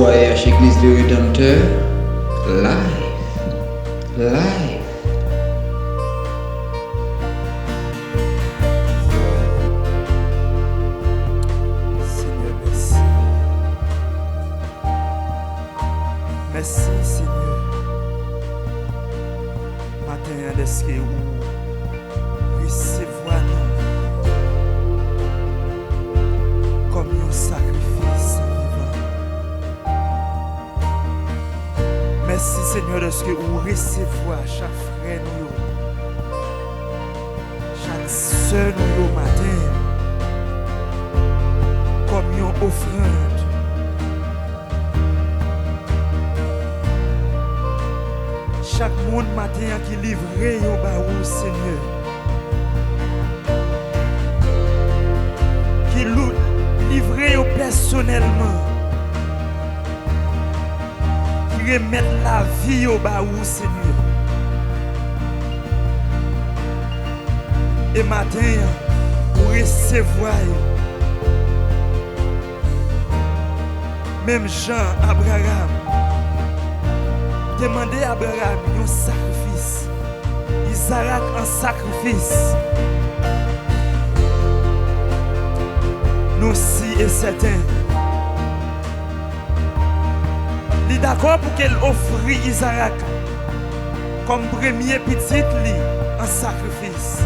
Speaker 2: OAH Église du Rédempteur, live.
Speaker 4: Seigneur, merci. Merci, Seigneur. Matin, est-ce que vous recevoir nous comme un sacrifice vivant? Merci, Seigneur, de ce que vous recevoir chaque frère nous, chaque sœur nous matin comme une offrande. Chaque monde matin qui livre au baou, Seigneur. Qui livre personnellement. Qui remet la vie au baou, Seigneur. Et matin, pour recevoir. Même Jean, Abraham. Demandez à Abraham un sacrifice. Isaac un sacrifice. Nous aussi et certains. Il est d'accord pour qu'elle offre Isaac comme premier petit lit en sacrifice.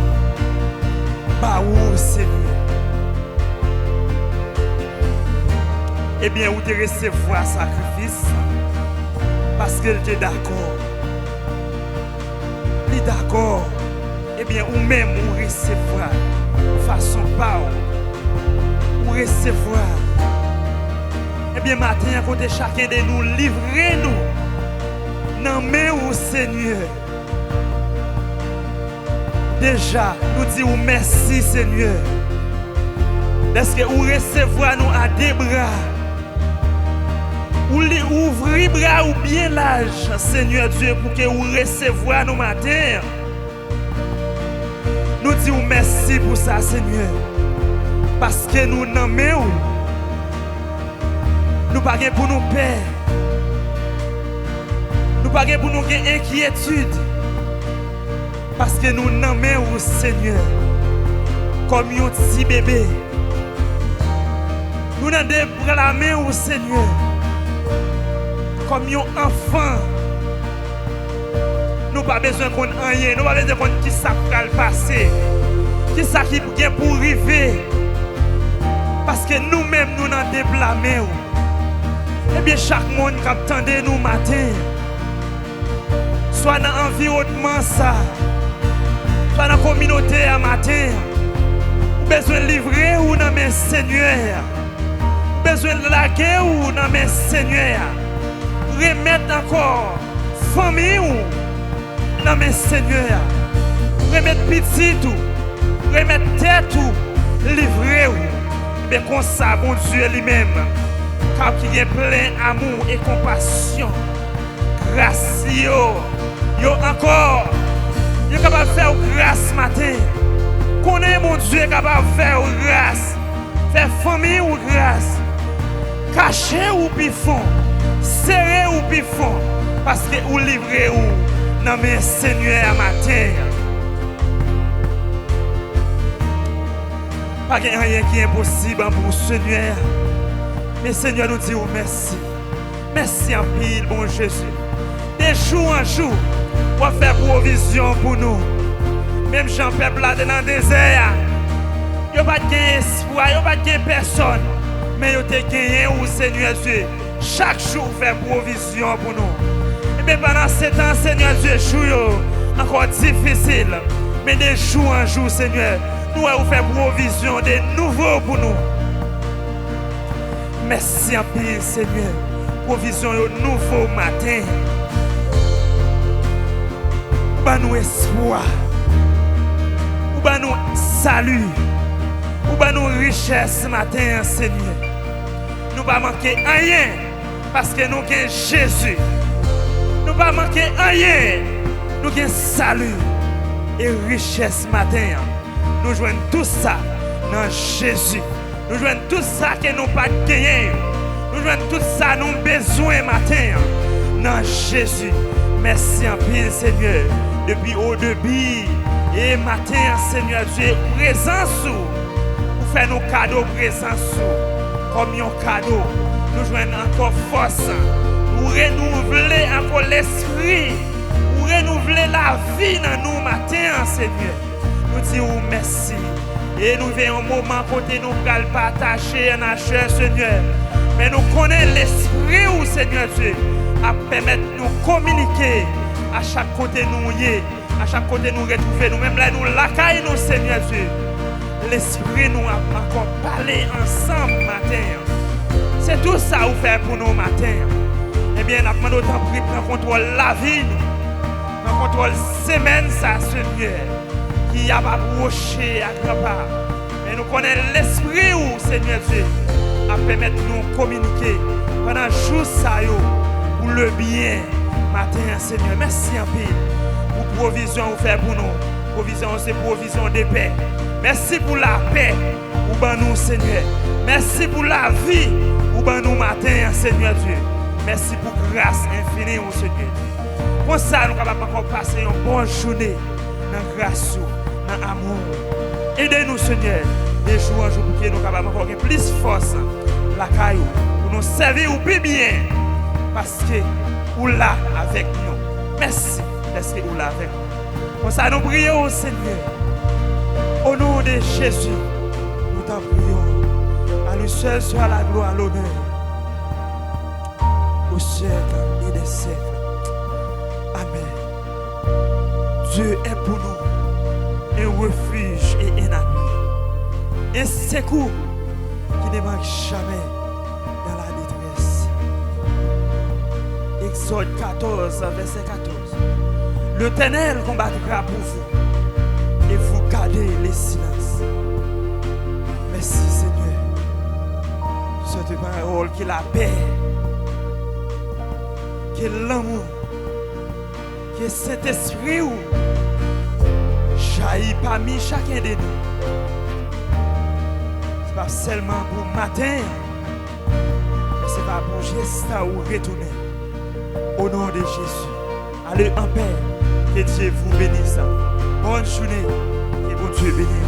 Speaker 4: Bah où Seigneur. Eh bien, vous devez recevoir sacrifice. Parce qu'elle est d'accord. Il est d'accord. Eh bien, ou même ou recevoir. De façon pas ou recevoir. Eh bien, matin, à côté chacun de nous, livrez-nous. Non, mais au Seigneur. Déjà, nous disons merci, Seigneur. Est-ce que vous recevoir nous à des bras? Ou ouvrir bras ou bien l'âge, Seigneur Dieu, pour que vous recevoir nos matins. Nous disons merci pour ça, Seigneur. Parce que nous n'aimons nous pas pour nous peur. Nous pas pour nous inquiétude. Parce que nous n'aimons Seigneur comme un petit bébé. Nous n'avons pas la main au Seigneur. Comme un enfant, nous n'avons pas besoin qu'on rien, nous n'avons pas besoin qu'on qui ça va passer, qui ça qui vient pour arriver, parce que nous-mêmes nous n'en déblâmons. Eh bien chaque monde qui attendait nous matin, soit dans l'environnement ça, soit dans la communauté à matin, nous avons besoin de livrer ou dans mes Seigneur, nous avons besoin de laguer ou dans mes Seigneur. Remettre encore famille ou dans mes Seigneurs. Remettre petit ou, remettre tête ou, livrer ou. Mais comme ça, bon Dieu lui-même, car qui est plein d'amour et compassion, grâce yo encore, yo capable de faire grâce matin. Connais mon Dieu capable de faire grâce, faire famille ou grâce, cacher ou pifon. Serré ou bifon, parce que vous livrez ou dans mes Seigneur matin. Pas qu'il y a rien qui est impossible pour Seigneur. Mais Seigneur nous dit merci. Merci en pile, bon Jésus. De jour en jour, pour faire provision pour nous. Même Jean-Peuple là dans le désert, il n'y a pas de espoir, il n'y a pas de personne. Mais il y a gagné au Seigneur Dieu. Chaque jour fait provision pour nous. Et bien pendant ces temps, Seigneur Dieu, jour encore difficile. Mais de jour en jour, Seigneur, nous allons faire provision de nouveau pour nous. Merci en pile, Seigneur. Provision au nouveau matin. Ou nous espoir. Ou nous salut. Ou nous richesse ce matin, Seigneur. Nous ne pas manquer rien. Parce que nous avons Jésus. Nous ne pas manquer rien. Nous avons salut et richesse matin. Nous jouons tout ça dans Jésus. Nous jouons tout ça que nous pas gagné. Nous joignons tout ça, nous avons besoin matin. Non, Jésus. Merci en pile, Seigneur. Depuis au début et matin, Seigneur Dieu, présence pour faire nos cadeaux, présence comme un cadeau. Nous joignons encore force. Nous renouveler encore l'esprit. Nous renouveler la vie dans nous matin, Seigneur. Nous disons merci. Et nous venons un moment côté nous allons partager en chair, Seigneur. Mais nous connaissons l'esprit où, Seigneur Dieu, à permettre de nous communiquer à chaque côté nous y est, à chaque côté nous retrouver, nous-mêmes là, nous l'accueillons, nous, Seigneur Dieu. L'esprit nous a encore parlé ensemble matin. C'est tout ça vous fait pour nous matin. Eh bien, nous avons autant pris prendre contrôle la vie, prendre contrôle semaine, ça, Seigneur, qui a pas broché à grand part. Mais nous connaissons l'esprit où, Seigneur Dieu, à permettre de nous communiquer pendant le jour ça, pour le bien. Matin, Seigneur, merci en pile pour provision vous faire pour nous. Provision, c'est provision de paix. Merci pour la paix pour nous, Seigneur. Merci pour la vie pour nous matin, Seigneur Dieu. Merci pour grâce infinie, au Seigneur. Pour ça, nous sommes capables de passer une bonne journée dans la grâce, dans l'amour. Aidez-nous, Seigneur, de jour en jour pour que nous soyons capables encore plus force la caillou pour nous servir au plus bien. Parce que vous là avec nous. Merci parce que vous là avec nous. Pour ça, nous prions au Seigneur. Au nom de Jésus, nous t'en prions. À lui seul soit la gloire, l'honneur. Au siècle et des siècles. Amen. Dieu est pour nous un refuge et un appui. Un secours qui ne manque jamais dans la détresse. Exode 14, verset 14. L'Éternel combattra pour vous et vous gardez les silences. Merci Seigneur. Cette parole qui est la paix, qui est l'amour, qui est cet esprit où jaillit parmi chacun de nous. Ce n'est pas seulement pour matin, mais ce n'est pas pour gesta ou retourner. Au nom de Jésus, allez en paix. Que Dieu vous bénisse. Bonne journée. Que bon Dieu bénisse.